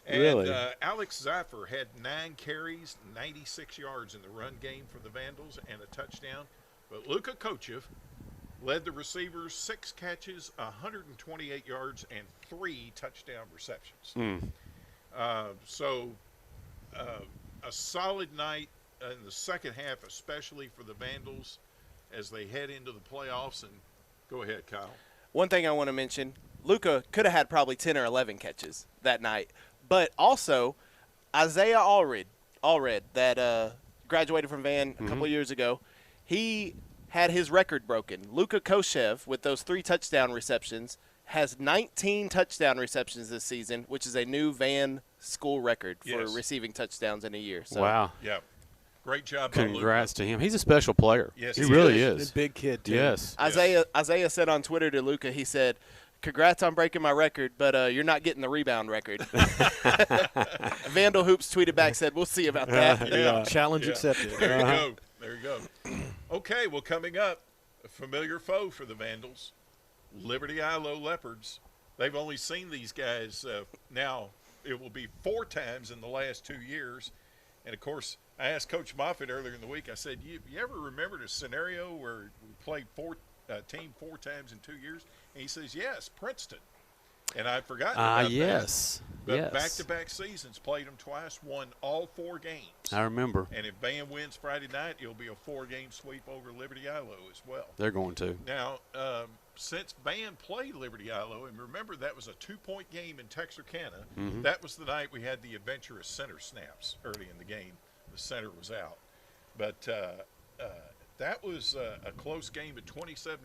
And, Really? Alex Zaffer had 9 carries, 96 yards in the run game for the Vandals and a touchdown. But Luka Kochev led the receivers, 6 catches, 128 yards, and 3 touchdown receptions. So a solid night in the second half, especially for the Vandals as they head into the playoffs. And go ahead, Kyle. One thing I want to mention, Luka could have had probably 10 or 11 catches that night. But also, Isaiah Allred that graduated from Van a couple of years ago, he had his record broken. Luka Koshev, with those 3 touchdown receptions, has 19 touchdown receptions this season, which is a new Van school record for receiving touchdowns in a year. So, wow. Yeah. Great job by Luka. Congrats to him. He's a special player. Yes, he he really He's is. a big kid, too. Yes. Isaiah said on Twitter to Luka, he said, "Congrats on breaking my record, but you're not getting the rebound record." Vandal Hoops tweeted back, said, "We'll see about that." Yeah. Challenge accepted. There you go. There you go. Okay, well, coming up, a familiar foe for the Vandals, Liberty Ilo Leopards. They've only seen these guys now. It will be 4 times in the last 2 years. And, of course, I asked Coach Moffitt earlier in the week, I said, you ever remembered a scenario where we played team 4 times in 2 years? And he says, yes, Princeton. And I'd forgotten about yes. that. But Yes. back-to-back seasons, played them twice, won all 4 games. I remember. And if Van wins Friday night, it'll be a 4-game sweep over Liberty Ilo as well. They're going to. Now, since Van played Liberty Ilo, and remember that was a 2-point game in Texarkana, that was the night we had the adventurous center snaps early in the game. The center was out. But that was a close game at 27-25.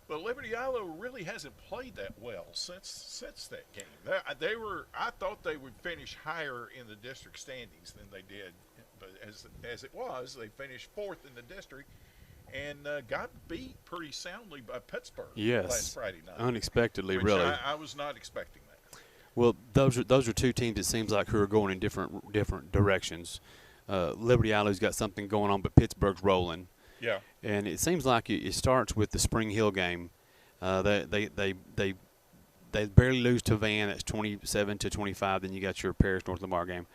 But Liberty Ilo really hasn't played that well since that game. I thought they would finish higher in the district standings than they did, but as it was, they finished 4th in the district and got beat pretty soundly by Pittsburgh last Friday night. Unexpectedly, which really. I was not expecting that. Well, those are 2 teams. It seems like who are going in different directions. Liberty Ilo's got something going on, but Pittsburgh's rolling. Yeah. And it seems like it starts with the Spring Hill game. They barely lose to Van. That's 27-25. Then you got your Paris North Lamar game.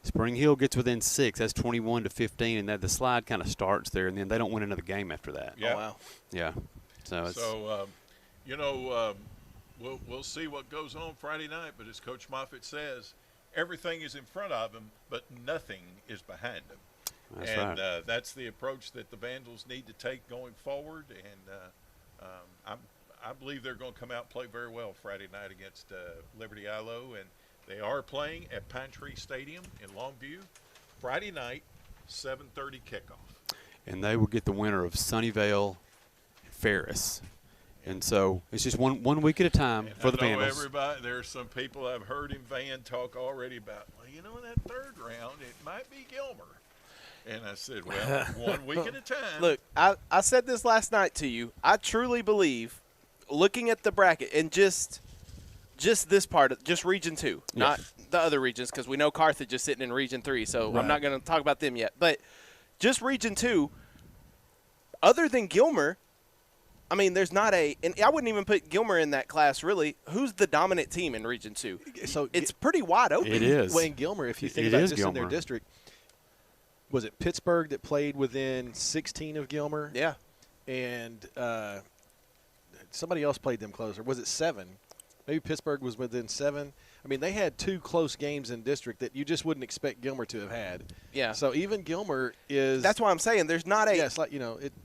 Spring Hill gets within 6. That's 21-15, and the slide kind of starts there, and then they don't win another game after that. Yeah. Oh, wow. Yeah. So it's we'll see what goes on Friday night. But as Coach Moffitt says, everything is in front of them, but nothing is behind them. That's right. That's the approach that the Vandals need to take going forward. And I believe they're going to come out and play very well Friday night against Liberty Ilo. And they are playing at Pine Tree Stadium in Longview. Friday night, 7:30 kickoff. And they will get the winner of Sunnyvale Ferris. And so it's just one week at a time for the Vandals. Everybody, there's some people I've heard in Van talk already about, well, in that 3rd round, it might be Gilmer. And I said, well, 1 week at a time. Look, I said this last night to you. I truly believe, looking at the bracket and just this part, just Region 2, not the other regions, because we know Carthage is sitting in Region 3, so I'm not going to talk about them yet. But just Region 2, other than Gilmer, I mean, there's not and I wouldn't even put Gilmer in that class, really. Who's the dominant team in Region 2? So it's pretty wide open. It is. Well, in Gilmer, if you think It about is just in their Gilmer. district, was it Pittsburgh that played within 16 of Gilmer? Yeah. And somebody else played them closer. Was it 7? Maybe Pittsburgh was within 7. I mean, they had 2 close games in district that you just wouldn't expect Gilmer to have had. Yeah. So even Gilmer is – That's why I'm saying there's not a yeah, it's like,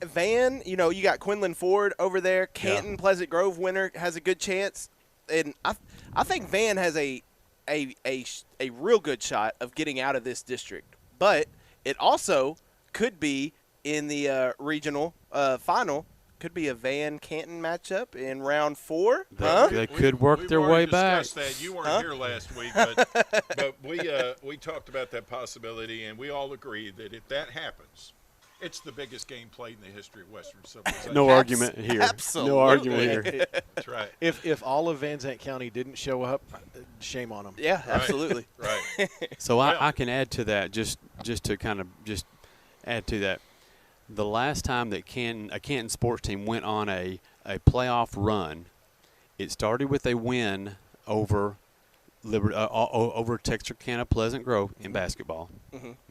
Van, you got Quinlan Ford over there. Canton, Pleasant Grove winner has a good chance. And I think Van has a real good shot of getting out of this district. But it also could be in the regional final, could be a Van-Canton matchup in round 4. They could work their way back. That. You weren't here last week, but we talked about that possibility, and we all agreed that if that happens, it's the biggest game played in the history of Western civilization. No argument here. Absolutely. No argument here. That's right. If all of Van Zandt County didn't show up, shame on them. Yeah, absolutely. Right. So Well- I can add to that just to kind of just add to that. The last time that a Canton sports team went on a playoff run, it started with a win over over Texarkana Pleasant Grove in basketball.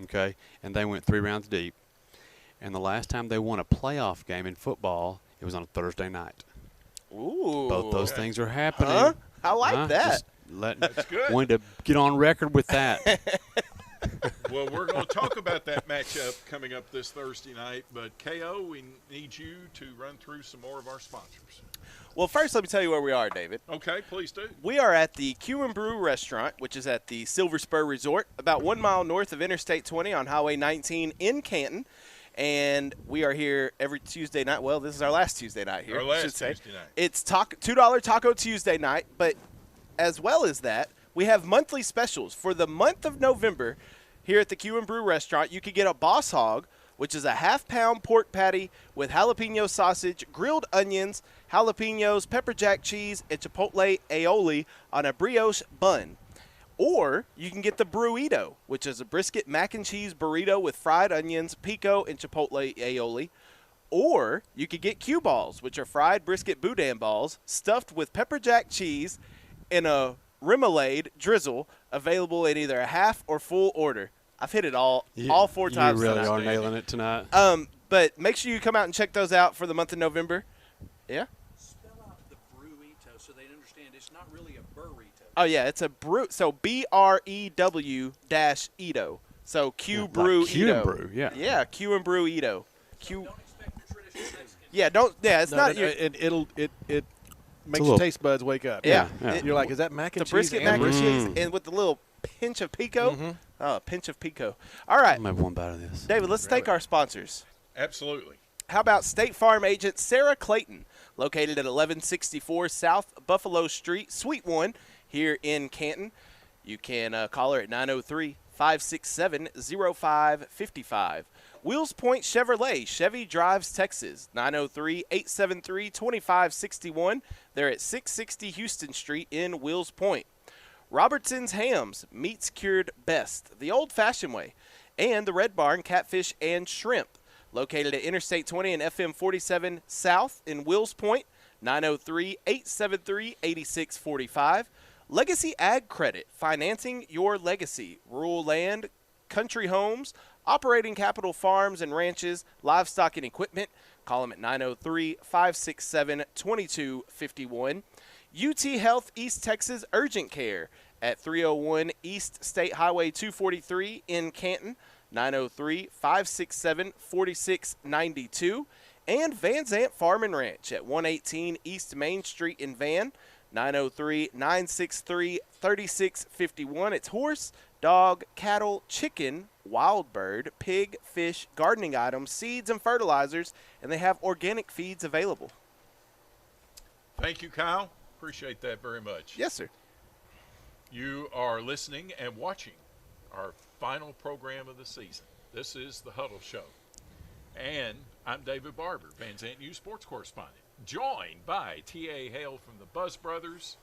Okay, and they went 3 rounds deep. And the last time they won a playoff game in football, it was on a Thursday night. Ooh. Both those things are happening. Huh? I like that. That's good. Wanted to get on record with that. Well, we're going to talk about that matchup coming up this Thursday night. But, KO, we need you to run through some more of our sponsors. Well, first, let me tell you where we are, David. Okay, please do. We are at the Q and Brew Restaurant, which is at the Silver Spur Resort, about 1 mile north of Interstate 20 on Highway 19 in Canton. And we are here every Tuesday night. Well, this is our last Tuesday night here. Our last should say. Tuesday night. It's $2 Taco Tuesday night, but as well as that, we have monthly specials. For the month of November, here at the Q and Brew Restaurant, you could get a Boss Hog, which is a half-pound pork patty with jalapeno sausage, grilled onions, jalapenos, pepper jack cheese, and chipotle aioli on a brioche bun. Or you can get the burrito, which is a brisket mac and cheese burrito with fried onions, pico, and chipotle aioli. Or you could get cue balls, which are fried brisket boudin balls stuffed with pepper jack cheese and a remoulade drizzle, available in either a half or full order. I've hit it all 4 times You really tonight. are nailing it tonight. But make sure you come out and check those out for the month of November. Yeah? Spell out the burrito so they understand it's not really a burrito. Oh, yeah, it's a brew. So BREW - Ito. So Q Brew Q Ito. and Brew, yeah. Yeah, Q and Brew Ito. Q. Don't expect the traditional Mexican. Yeah, don't. Yeah, it's No, not. no, your, it makes little- your taste buds wake up. yeah. yeah. It- You're like, is that mac and the cheese? brisket mac and brisket? cheese and with the little pinch of pico. Oh, a pinch of pico. All right, I'm going to have one bite of this. David, let's thank our sponsors. Absolutely. How about State Farm agent Sarah Clayton, located at 1164 South Buffalo Street, Suite 1, here in Canton. You can call her at 903-567-0555. Wheels Point Chevrolet, Chevy Drives, Texas, 903-873-2561. They're at 660 Houston Street in Wheels Point. Robertson's Hams, meats cured best, the old-fashioned way. And the Red Barn Catfish and Shrimp, located at Interstate 20 and FM 47 South in Wills Point, 903-873-8645. Legacy Ag Credit, financing your legacy. Rural land, country homes, operating capital farms and ranches, livestock and equipment. Call them at 903-567-2251. UT Health East Texas Urgent Care at 301 East State Highway 243 in Canton, 903-567-4692. And Van Zant Farm and Ranch at 118 East Main Street in Van, 903-963-3651. It's horse, dog, cattle, chicken, wild bird, pig, fish, gardening items, seeds, and fertilizers, and they have organic feeds available. Thank you, Kyle. Appreciate that very much. Yes, sir. You are listening and watching our final program of the season. This is the Huddle Show. And I'm David Barber, Van Zant News sports correspondent, joined by T.A. Hale from the Buzz Brothers,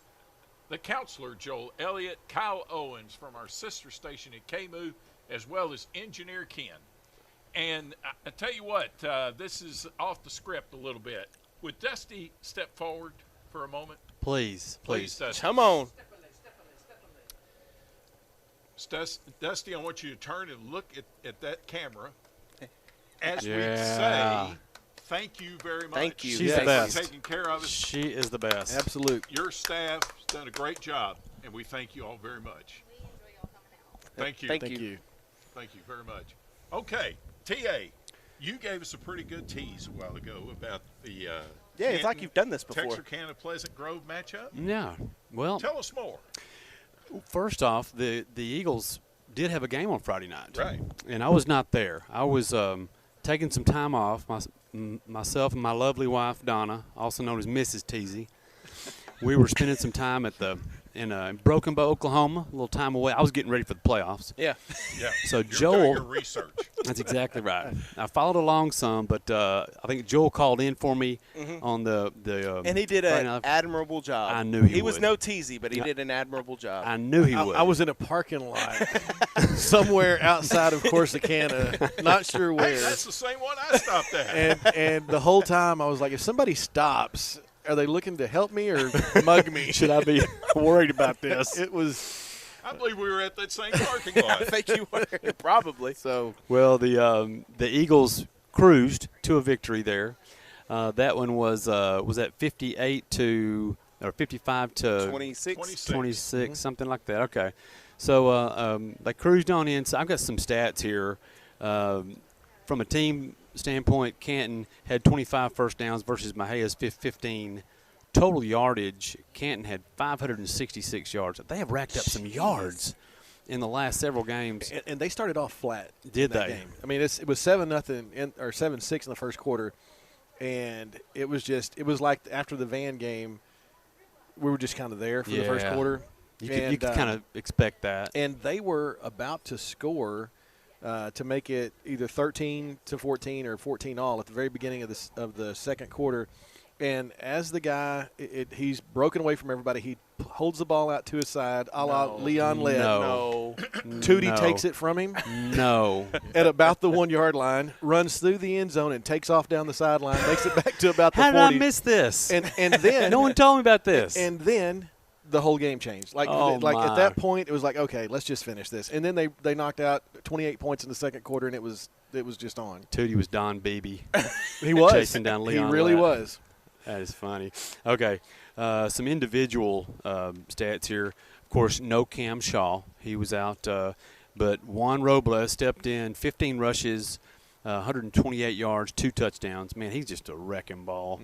the counselor Joel Elliott, Kyle Owens from our sister station at KMU, as well as engineer Ken. And I tell you what, this is off the script a little bit. Would Dusty step forward for a moment? Please. Dusty. Come on. Dusty, I want you to turn and look at that camera as we Yeah. say, thank you very much. Thank you. She's Yes. the best. For taking care of us. She is the best. Absolute. Your staff has done a great job, and we thank you all very much. We enjoy y'all coming out. Thank you. Thank Thank you. Thank you very much. Okay, T.A., you gave us a pretty good tease a while ago about the Yeah, it's like Canton, you've done this before. Texarkana Pleasant Grove matchup. Yeah. Well, Tell us more. first off, the Eagles did have a game on Friday night. Right. And I was not there. I was taking some time off. Myself and my lovely wife, Donna, also known as Mrs. Teasy, we were spending some time in Broken Bow, Oklahoma, a little time away. I was getting ready for the playoffs. Yeah. Yeah. So You're doing Joel, your research. that's exactly right. I followed along some, but I think Joel called in for me on the And he did Friday an night. admirable job. I knew he was would. no teasy, but he did an admirable job. I knew he would. I was in a parking lot somewhere outside of Corsicana, not sure where. Hey, that's the same one I stopped at. and the whole time I was like, if somebody stops, are they looking to help me or mug me? Should I be worried about this? It was I believe we were at that same parking lot. I think you were probably. so. Well, the Eagles cruised to a victory there. That one was at 58 to or 55 to 26. 26, something like that. Okay. So they cruised on in. So I've got some stats here. From a team standpoint, Canton had 25 first downs versus Mejia's 15. Total yardage, Canton had 566 yards. They have racked up some yards in the last several games. And they started off flat. Did in that they? Game. I mean, it was 7-0 or 7-6 in the first quarter, and it was like after the Van game, we were just kind of there for the first quarter. You could kind of expect that. And they were about to score to make it either 13-14 or 14-all at the very beginning of the second quarter. And as the guy, he's broken away from everybody. He holds the ball out to his side, a la Leon Led. No. Tootie takes it from him. No. At about the 1 yard line, runs through the end zone and takes off down the sideline, makes it back to about the 40. How did I miss this? And then no one told me about this. And then the whole game changed. Like at that point, it was like, okay, let's just finish this. And then they knocked out 28 points in the second quarter, and it was just on. Tootie was Don Beebe. He was chasing down Leon. He really Lett. was. That is funny. Okay, some individual stats here. Of course, no Cam Shaw. He was out, but Juan Robles stepped in, 15 rushes, 128 yards, 2 touchdowns. Man, he's just a wrecking ball.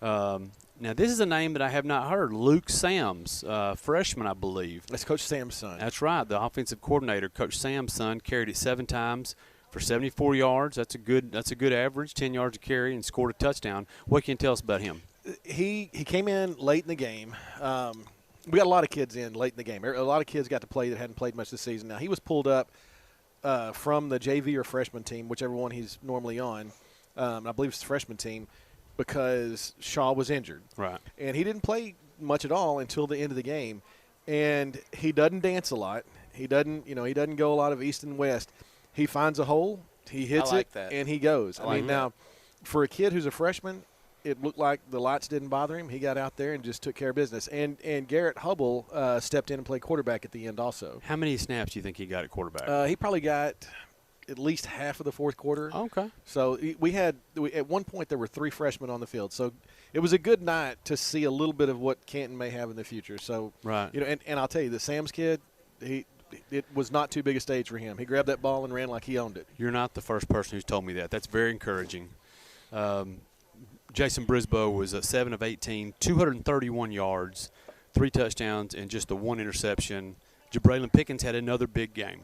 Mm-hmm. Now, this is a name that I have not heard. Luke Sams, freshman, I believe. That's Coach Sam's son. That's right. The offensive coordinator, Coach Sam's son, carried it 7 times for 74 yards. That's a good average, 10 yards a carry, and scored a touchdown. What can you tell us about him? He came in late in the game. We got a lot of kids in late in the game. A lot of kids got to play that hadn't played much this season. Now, he was pulled up from the JV or freshman team, whichever one he's normally on. I believe it's the freshman team, because Shaw was injured. Right. And he didn't play much at all until the end of the game. And he doesn't dance a lot. He doesn't go a lot of east and west. He finds a hole, he hits it, and he goes. I mean, now, for a kid who's a freshman, it looked like the lights didn't bother him. He got out there and just took care of business. And Garrett Hubble stepped in and played quarterback at the end also. How many snaps do you think he got at quarterback? He probably got at least half of the fourth quarter. Okay. So at one point there were 3 freshmen on the field. So it was a good night to see a little bit of what Canton may have in the future. So right. And I'll tell you, the Sam's kid, it was not too big a stage for him. He grabbed that ball and ran like he owned it. You're not the first person who's told me that. That's very encouraging. Jason Brisboe was 7 of 18, 231 yards, 3 touchdowns, and just the 1 interception. Jabraylon Pickens had another big game.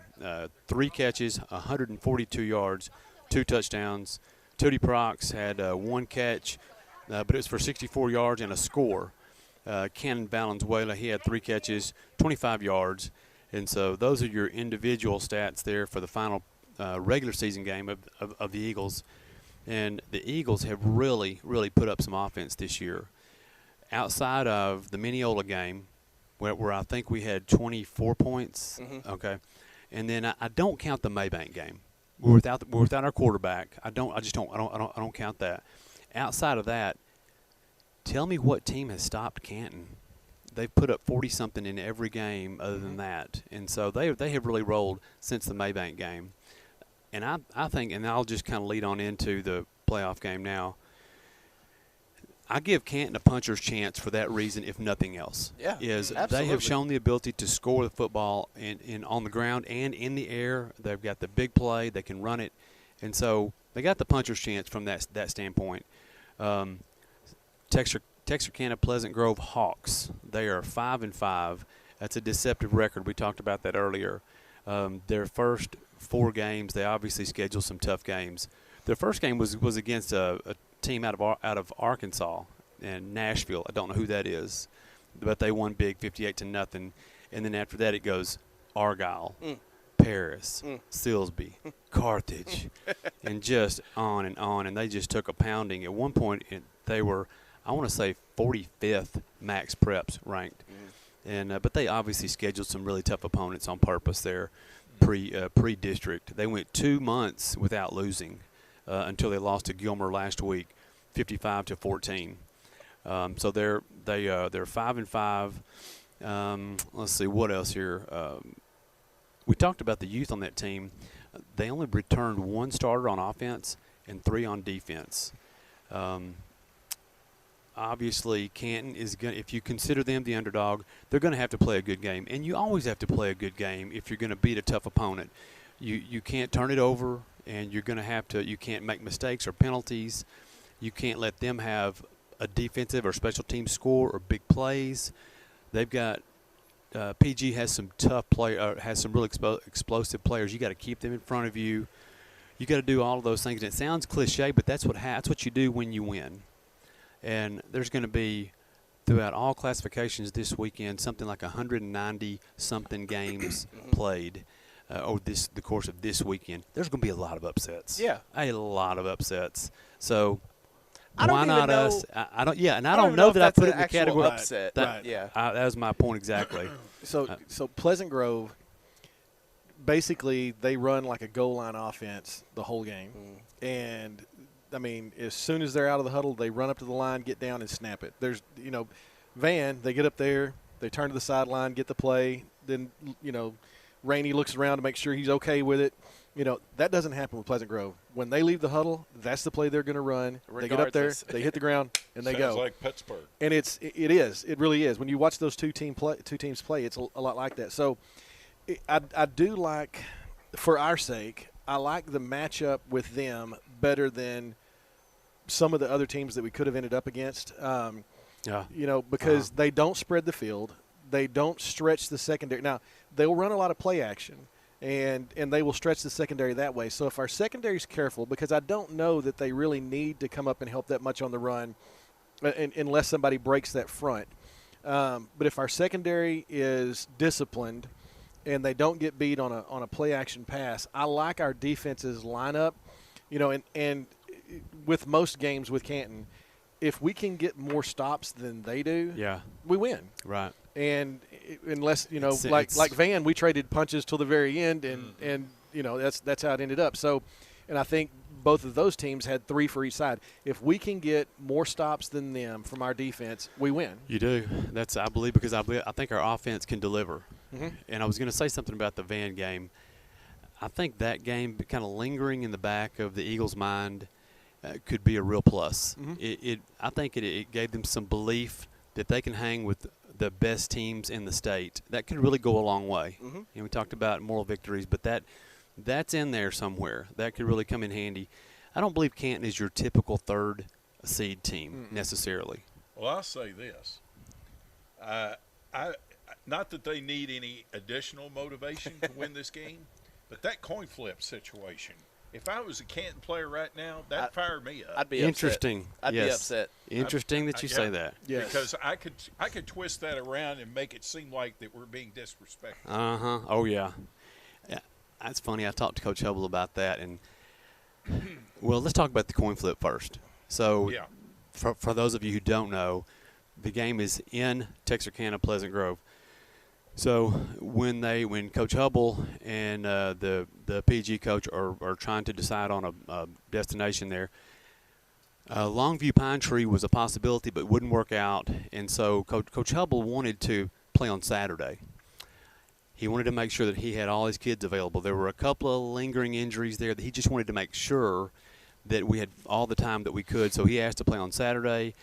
3 catches, 142 yards, 2 touchdowns. Tootie Prox had 1 catch, but it was for 64 yards and a score. Cannon Valenzuela, he had 3 catches, 25 yards. And so those are your individual stats there for the final regular season game of the Eagles. And the Eagles have really, really put up some offense this year. Outside of the Mineola game, where I think we had 24 points, okay, and then I don't count the Maybank game. We're without our quarterback. I don't count that. Outside of that, tell me what team has stopped Canton. They've put up 40-something in every game other than that. And so they have really rolled since the Maybank game. And I think, and I'll just kind of lead on into the playoff game now, I give Canton a puncher's chance for that reason, if nothing else. Yeah, absolutely. They have shown the ability to score the football in on the ground and in the air. They've got the big play. They can run it. And so they got the puncher's chance from that standpoint. Texarkana Pleasant Grove Hawks, they are 5-5. That's a deceptive record. We talked about that earlier. Their first 4 games, they obviously scheduled some tough games. Their first game was against a team out of Arkansas and Nashville. I don't know who that is, but they won big, 58-0. And then after that, it goes Argyle, Paris, Silsbee, Carthage, and just on. And they just took a pounding. At one point, they were, I want to say, 45th Max Preps ranked. And but they obviously scheduled some really tough opponents on purpose there, pre-district. They went 2 months without losing until they lost to Gilmer last week, 55-14. So they're 5-5. Let's see what else here. We talked about the youth on that team. They only returned 1 starter on offense and 3 on defense. obviously Canton is going. If you consider them the underdog, they're going to have to play a good game, and you always have to play a good game if you're going to beat a tough opponent. You can't turn it over, and you're going to have to. You can't make mistakes or penalties. You can't let them have a defensive or special team score or big plays. They've got PG has some tough has some really explosive players. You got to keep them in front of you. You got to do all of those things. And it sounds cliche, but that's what you do when you win. And there's going to be, throughout all classifications this weekend, something like 190-something games played over the course of this weekend. There's going to be a lot of upsets. Yeah. A lot of upsets. So I don't why even not know- us? I don't. Yeah, and I don't don't even know know that if I that's put an it in the actual category. upset. Right. Yeah. That was my point exactly. So Pleasant Grove, basically they run like a goal line offense the whole game, and I mean as soon as they're out of the huddle, they run up to the line, get down, and snap it. There's Van, they get up there, they turn to the sideline, get the play, then Rainey looks around to make sure he's okay with it. That doesn't happen with Pleasant Grove. When they leave the huddle, that's the play they're going to run. They get up there, Regardless. they hit the ground, and they Sounds go. like Pittsburgh. And it really is. When you watch those two teams play, it's a lot like that. So I do like, for our sake, I like the matchup with them better than some of the other teams that we could have ended up against. Yeah. Because they don't spread the field. They don't stretch the secondary. Now, they'll run a lot of play action, and they will stretch the secondary that way. So if our secondary's careful, because I don't know that they really need to come up and help that much on the run unless somebody breaks that front. But if our secondary is disciplined and they don't get beat on a play action pass, I like our defense's lineup. And with most games with Canton, if we can get more stops than they do, Yeah. we win. Right. And unless It's- like Van, we traded punches till the very end, and that's how it ended up. So, and I think both of those teams had 3 for each side. If we can get more stops than them from our defense, we win. You do. That's I believe because I think our offense can deliver. Mhm. And I was going to say something about the Van game. I think that game kind of lingering in the back of the Eagles' mind could be a real plus. I think it gave them some belief that they can hang with the best teams in the state. That could really go a long way. We talked about moral victories, but that's in there somewhere. That could really come in handy. I don't believe Canton is your typical 3rd seed team necessarily. Well, I'll say this. Not that they need any additional motivation to win this game, but that coin flip situation. If I was a Canton player right now, that'd fire me up. I'd be Interesting. upset. I'd be Yes. upset. Interesting that you say Yeah. that. Yes. Because I could twist that around and make it seem like that we're being disrespectful. Uh-huh. Oh, yeah. That's funny. I talked to Coach Hubble about that. And, well, let's talk about the coin flip first. So, Yeah. for those of you who don't know, the game is in Texarkana, Pleasant Grove. So when Coach Hubble and the PG coach are trying to decide on a destination there, Longview Pine Tree was a possibility but wouldn't work out. And so Coach Hubble wanted to play on Saturday. He wanted to make sure that he had all his kids available. There were a couple of lingering injuries there that he just wanted to make sure that we had all the time that we could. So he asked to play on Saturday.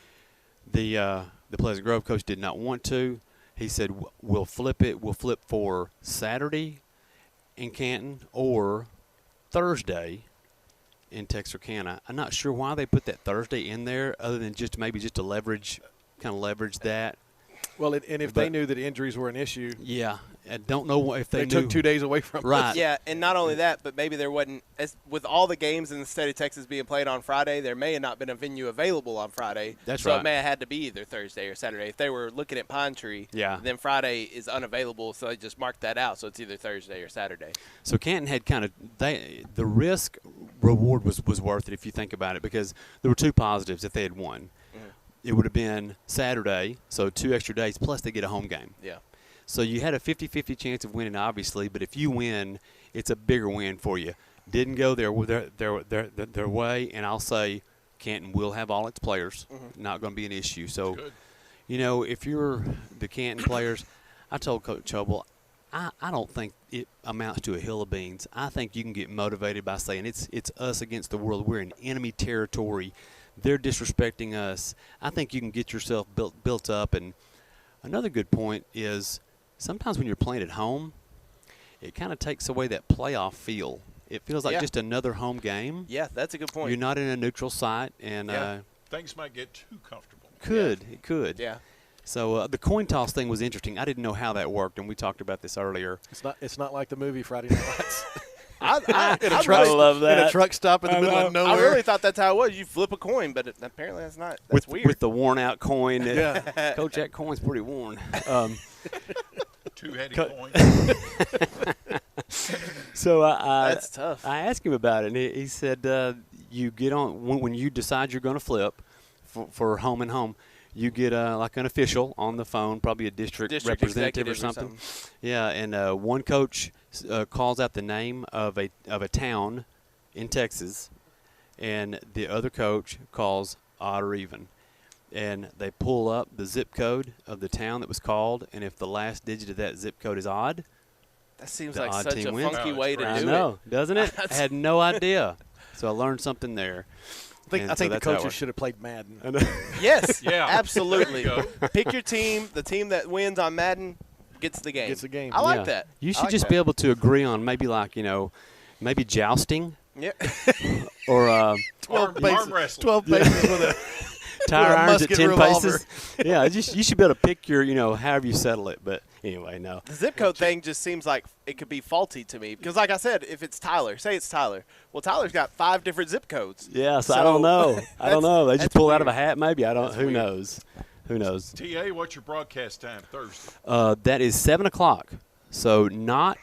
The Pleasant Grove coach did not want to. He said, we'll flip it. We'll flip for Saturday in Canton or Thursday in Texarkana. I'm not sure why they put that Thursday in there other than just to leverage that. Well, and if they knew that injuries were an issue, Yeah. I don't know if they knew. took 2 days away from us. Right. Yeah, and not only that, but maybe there wasn't with all the games in the state of Texas being played on Friday, there may have not been a venue available on Friday. That's so right. it may have had to be either Thursday or Saturday. If they were looking at Pine Tree, Yeah. then Friday is unavailable, so they just marked that out. So it's either Thursday or Saturday. So Canton had the risk reward was worth it if you think about it because there were 2 positives if they had won. It would have been Saturday, so 2 extra days, plus they get a home game. Yeah. So you had a 50-50 chance of winning, obviously, but if you win, it's a bigger win for you. Didn't go their way, and I'll say Canton will have all its players. Not going to be an issue. So, Good. if you're the Canton players, I told Coach Hubble, I don't think it amounts to a hill of beans. I think you can get motivated by saying it's us against the world. We're in enemy territory. they're disrespecting us. I think you can get yourself built up. And another good point is sometimes when you're playing at home, it kind of takes away that playoff feel. It feels like just another home game. Yeah, that's a good point. You're not in a neutral site, and things might get too comfortable. It could. Yeah. So the coin toss thing was interesting. I didn't know how that worked, and we talked about this earlier. It's not like the movie Friday Night Lights. I love that. In a truck stop in the middle of nowhere. I really thought that's how it was. You flip a coin, but apparently that's not. That's weird. With the worn-out coin. Yeah. Coach, that coin's pretty worn. Two-headed coin. So that's tough. I asked him about it, and he said you get on when you decide you're going to flip for home and home. You get like an official on the phone, probably a district representative or something. Yeah, and one coach calls out the name of a town in Texas, and the other coach calls odd or even. And they pull up the zip code of the town that was called, and if the last digit of that zip code is odd, that seems the like odd such team a wins. funky way to do it. I know, doesn't it? I had no idea. So I learned something there. I think the coaches should have played Madden. Yes, yeah, absolutely. Pick your team. The team that wins on Madden gets the game. I like that. You should just be able to agree on maybe maybe jousting. Yeah. Or 12 arm wrestling. 12 paces with a tire irons at 10 revolver. paces. Yeah, you should be able to pick your, however you settle it. But anyway, no. The zip code thing just seems like it could be faulty to me because, like I said, if it's Tyler, say it's Tyler. Well, Tyler's got 5 different zip codes. Yeah, so I don't know. I don't know. They just pull out of a weird. hat, maybe. Who weird. knows? Who knows? TA, what's your broadcast time Thursday? That is 7 o'clock. So not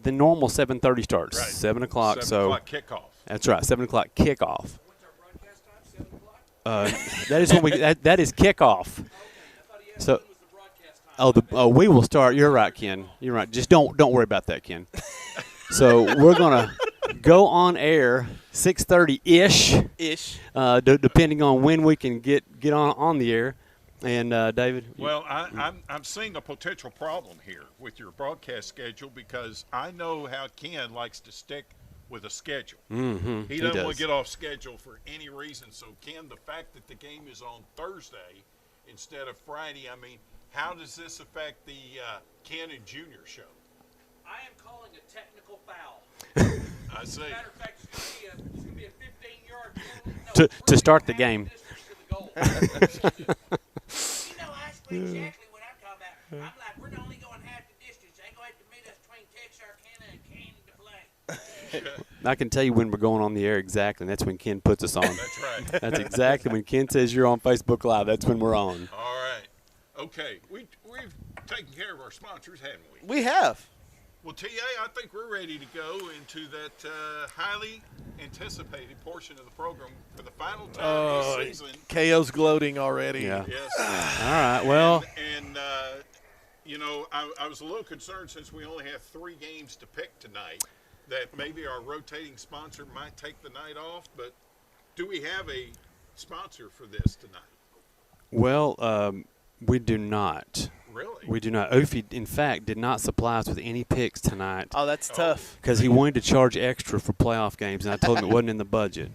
the normal 7:30 starts. Right. 7 o'clock. 7 o'clock kickoff. That's right. 7 o'clock kickoff. What's our broadcast time? 7 o'clock? That is when that is kickoff. Okay. I thought he asked So- when was the broadcast time. We will start. You're right, Ken. You're right. Just don't worry about that, Ken. So we're gonna go on air 6:30 ish, depending on when we can get on the air. And David. Well, I'm seeing a potential problem here with your broadcast schedule because I know how Ken likes to stick with a schedule. Mm-hmm, He doesn't want to get off schedule for any reason. So, Ken, the fact that the game is on Thursday instead of Friday, I mean, how does this affect the Ken and Junior show? I am calling a technical foul. I see. As a matter of fact, it's going to be a 15-yard penalty. To start the game. Ask me exactly what I'm talking about. I'm like, we're only going half the distance. They go have to meet us between Texarkana and Canton to play. I can tell you when we're going on the air exactly, and that's when Ken puts us on. That's right. That's exactly when Ken says you're on Facebook Live. That's when we're on. All right. Okay. We've taken care of our sponsors, haven't we? We have. Well, TA, I think we're ready to go into that highly anticipated portion of the program for the final time this season. KO's gloating already. Yeah. Yes. All right. Well. And I was a little concerned since we only have 3 games to pick tonight that maybe our rotating sponsor might take the night off. But do we have a sponsor for this tonight? Well, we do not. Really? We do not. Ophie, in fact, did not supply us with any picks tonight Oh, that's tough. because he wanted to charge extra for playoff games, and I told him it wasn't in the budget.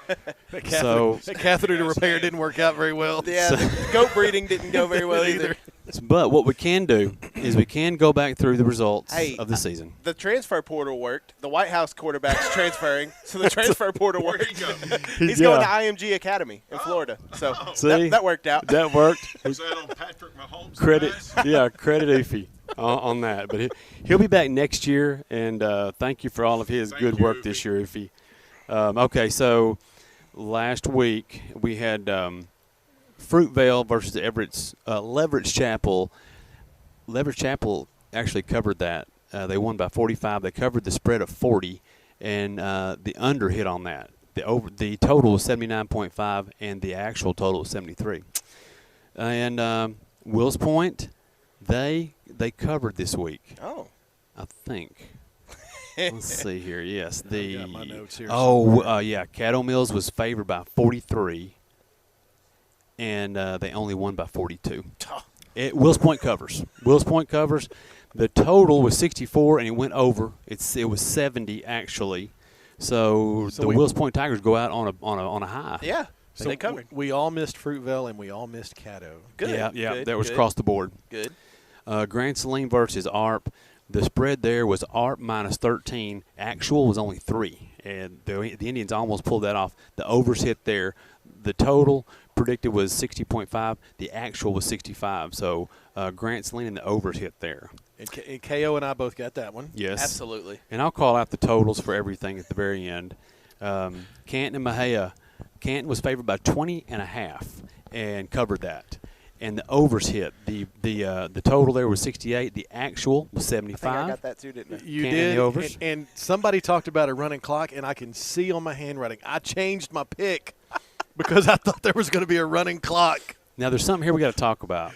That catheter to repair didn't work out very well. Yeah, the goat breeding didn't go very well either. But what we can do is we can go back through the results of the season. The transfer portal worked. The White House quarterback's transferring, so the transfer portal Where'd worked. he go? He's going to IMG Academy in Florida. So See? that worked out. That worked. Was that on Patrick Mahomes? Credit Ophie on that. But he'll be back next year, and thank you for all of his good work this year, Ophie. Okay, so last week we had Fruitvale versus Everett's Leverett Chapel. Leverett Chapel actually covered that. They won by 45. They covered the spread of 40, and the under hit on that. The total was 79.5, and the actual total was 73. And Wills Point, they covered this week. Oh. I think. Let's see here. Yes, I've got my notes here Caddo Mills was favored by 43, and they only won by 42. Wills Point covers. Wills Point covers. The total was 64, and it went over. It was 70 actually. So the Wills Point Tigers go out on a high. Yeah. So they covered. We all missed Fruitvale and we all missed Caddo. Good. Yeah, Good, that was good, across the board. Good. Grand Saline versus ARP. The spread there was ARP minus 13. Actual was only 3. And the Indians almost pulled that off. The overs hit there. The total predicted was 60.5. The actual was 65. So Grant Saline and the overs hit there. And KO and I both got that one. Yes. Absolutely. And I'll call out the totals for everything at the very end. Canton and Mahia. Canton was favored by 20.5 and covered that. And the overs hit. The total there was 68. The actual was 75. I think I got that too, didn't I? You Canton did. the overs. And somebody talked about a running clock, and I can see on my handwriting. I changed my pick because I thought there was going to be a running clock. Now, there's something here we got to talk about.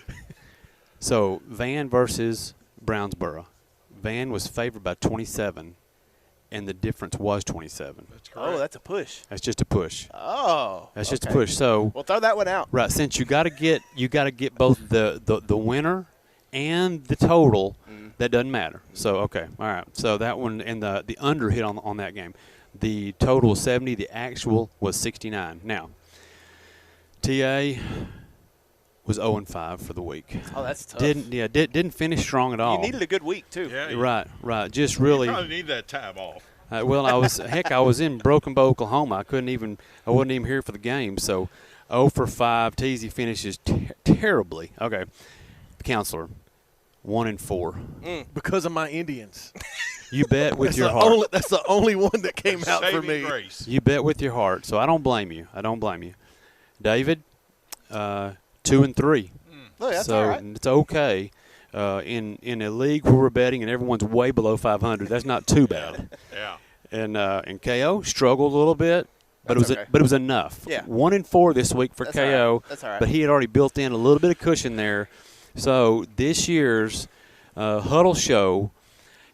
So, Van versus Brownsboro. Van was favored by 27, and the difference was 27. That's correct. Oh, that's a push. That's just a push. Oh. That's just a okay. push. So, We'll throw that one out. right, since you got to get both the winner and the total, that doesn't matter. So, okay, all right. So that one and the under hit on that game. The total was 70. The actual was 69. Now, TA was 0-5 for the week. Oh, that's tough. Didn't finish strong at all. You needed a good week, too. Yeah, Right. Just you really. probably need that time off. Well, I was in Broken Bow, Oklahoma. I wasn't even here for the game. So, 0 for 5. Teasy finishes terribly. Okay, counselor, 1-4. Because of my Indians. You bet with your heart. That's the only one that came out for Saving me. grace. You bet with your heart. So I don't blame you. David, 2-3. Look, that's so all right. it's okay. In a league where we're betting and everyone's way below 500, that's not too bad. Yeah. And KO struggled a little bit, but That's okay. it was enough. Yeah. 1-4 this week for That's KO. all right. That's all right. But he had already built in a little bit of cushion there. So this year's Huddle Show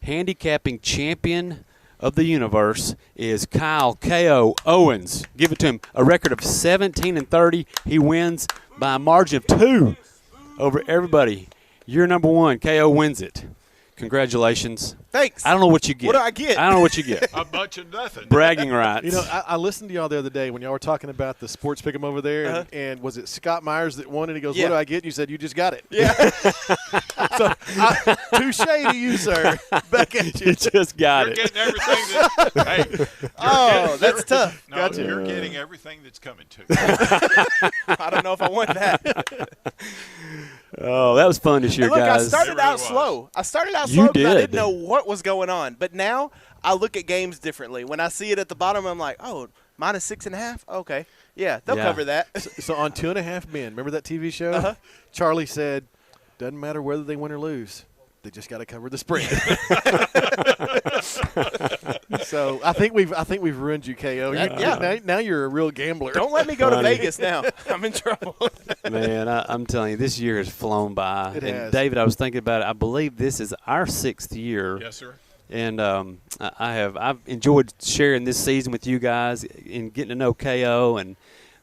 handicapping champion of the universe is Kyle KO Owens. Give it to him. A record of 17-30. He wins by a margin of 2 over everybody. You're number 1. KO wins it. Congratulations. Thanks. I don't know what you get. What do I get? I don't know what you get. A bunch of nothing. Bragging rights. You know, I listened to y'all the other day when y'all were talking about the sports pick'em over there, and was it Scott Myers that won? And he goes, Yeah. "What do I get?" And you said, "You just got it." Yeah. So, touche to you, sir. Back at you. you just got You're it. getting everything that. Hey. Oh, that's tough. No, Gotcha. you're getting everything that's coming to you. I don't know if I want that. Oh, that was fun this year, And look, guys. I started It really out was. slow. I started out You slow because I did. didn't know what was going on. But now I look at games differently. When I see it at the bottom, I'm like, oh, minus 6.5? Okay. Yeah, they'll Yeah. cover that. So on 2.5 Men, remember that TV show? Charlie said, "Doesn't matter whether they win or lose. They just got to cover the spread." So I think we've ruined you, KO. Yeah. Now you're a real gambler. Don't let me go to Funny. Vegas now. I'm in trouble. Man, I'm telling you, this year has flown by. It and has. David, I was thinking about it. I believe this is our 6th year. Yes, sir. And I've enjoyed sharing this season with you guys and getting to know KO and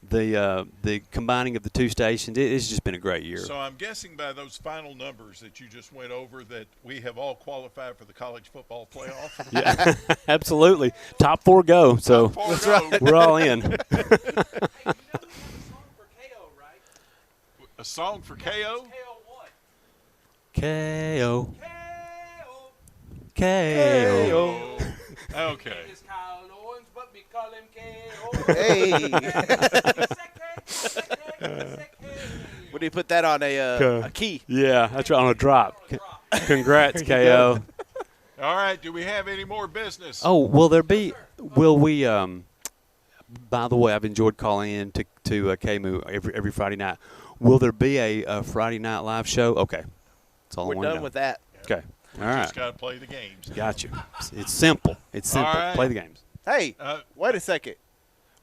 the combining of the two stations. It's just been a great year. So I'm guessing by those final numbers that you just went over that we have all qualified for the college football playoff. Yeah, absolutely. Top 4 go. So That's right. we're all in. Hey, you know there's a song for KO, right? A song for KO? KO what? KO. KO. KO. Okay. Name is Kyle Owens, but we call him KO. Hey. What do you put that on a key? Yeah, that's right, on a drop. Congrats, KO. All right. Do we have any more business? Oh, will we by the way, I've enjoyed calling in to KMU every Friday night. Will there be a Friday night live show? Okay. That's all I We're want to done know. with that. Okay. All right. Just got to play the games. Got you. It's simple. It's simple. All right. Play the games. Hey, Uh, wait a second.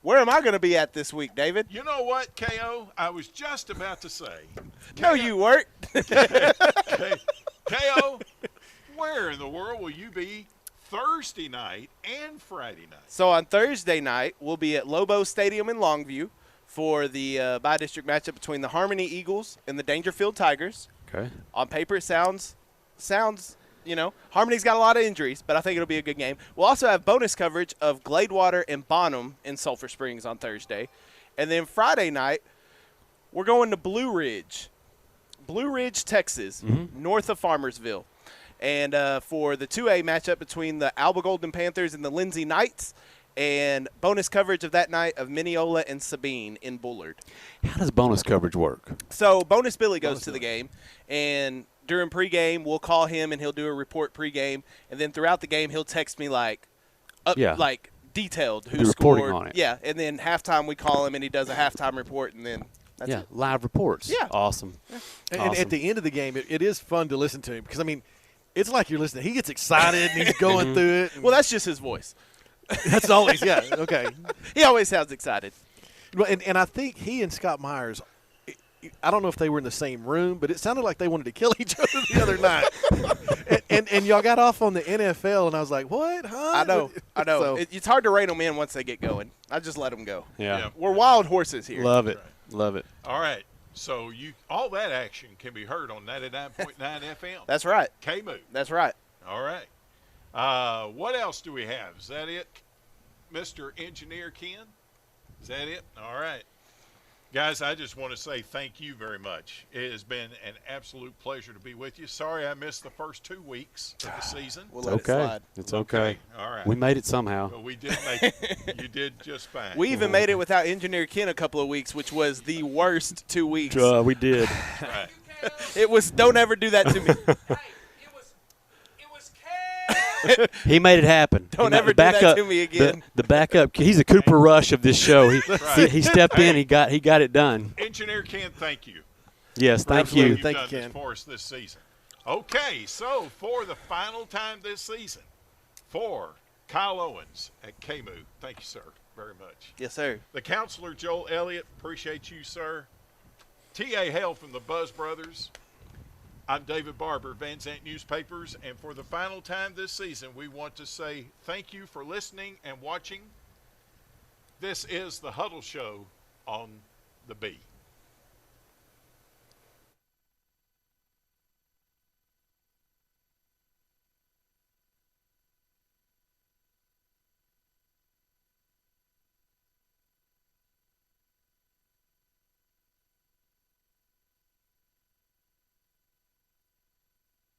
Where am I going to be at this week, David? You know what, KO? I was just about to say. No, you weren't. KO, where in the world will you be Thursday night and Friday night? So on Thursday night, we'll be at Lobo Stadium in Longview for the bi-district matchup between the Harmony Eagles and the Dangerfield Tigers. Okay. On paper, it sounds, you know, Harmony's got a lot of injuries, but I think it'll be a good game. We'll also have bonus coverage of Gladewater and Bonham in Sulphur Springs on Thursday. And then Friday night, we're going to Blue Ridge, Texas, north of Farmersville. And for the 2A matchup between the Alba Golden Panthers and the Lindsay Knights, and bonus coverage of that night of Mineola and Sabine in Bullard. How does bonus coverage work? So Bonus Billy goes to the game, and during pregame, we'll call him, and he'll do a report pregame. And then throughout the game, he'll text me like detailed who reporting scored. on it. Yeah, and then halftime we call him, and he does a halftime report, and then that's it. Live reports. Yeah. Awesome. And at the end of the game, it is fun to listen to him because, I mean, it's like you're listening. He gets excited and he's going through it. Well, that's just his voice. That's always, okay. He always sounds excited. Well, and I think he and Scott Myers, I don't know if they were in the same room, but it sounded like they wanted to kill each other the other night. and y'all got off on the NFL, and I was like, what? Huh? I know. So, It's hard to rein them in once they get going. I just let them go. Yeah. We're wild horses here. Love it. Love it. All right. So all that action can be heard on 99.9 FM. That's right. KMOO. That's right. All right. What else do we have? Is that it, Mr. Engineer Ken? Is that it? All right. Guys, I just want to say thank you very much. It has been an absolute pleasure to be with you. Sorry I missed the first 2 weeks of the season. We'll let it slide. It's okay. All right. We made it somehow. Well, we did make it. You did just fine. We even made it without Engineer Ken a couple of weeks, which was the worst 2 weeks. We did. Right. It was, don't ever do that to me. Hey, it was Ken. He made it happen. Don't He ever the do that backup- to me again. The backup. He's a Cooper Rush of this show. He stepped in. He got it done. Engineer Ken, thank you. Yes, thank Absolutely. you. You've Thank done you, this Ken. for us this season. Okay, so for the final time this season, for Kyle Owens at KMOO, thank you, sir, very much. Yes, sir. The counselor, Joel Elliott, appreciate you, sir. T.A. Hale from the Buzz Brothers. I'm David Barber, Van Zant Newspapers, and for the final time this season, we want to say thank you for listening and watching. This is the Huddle Show on the B.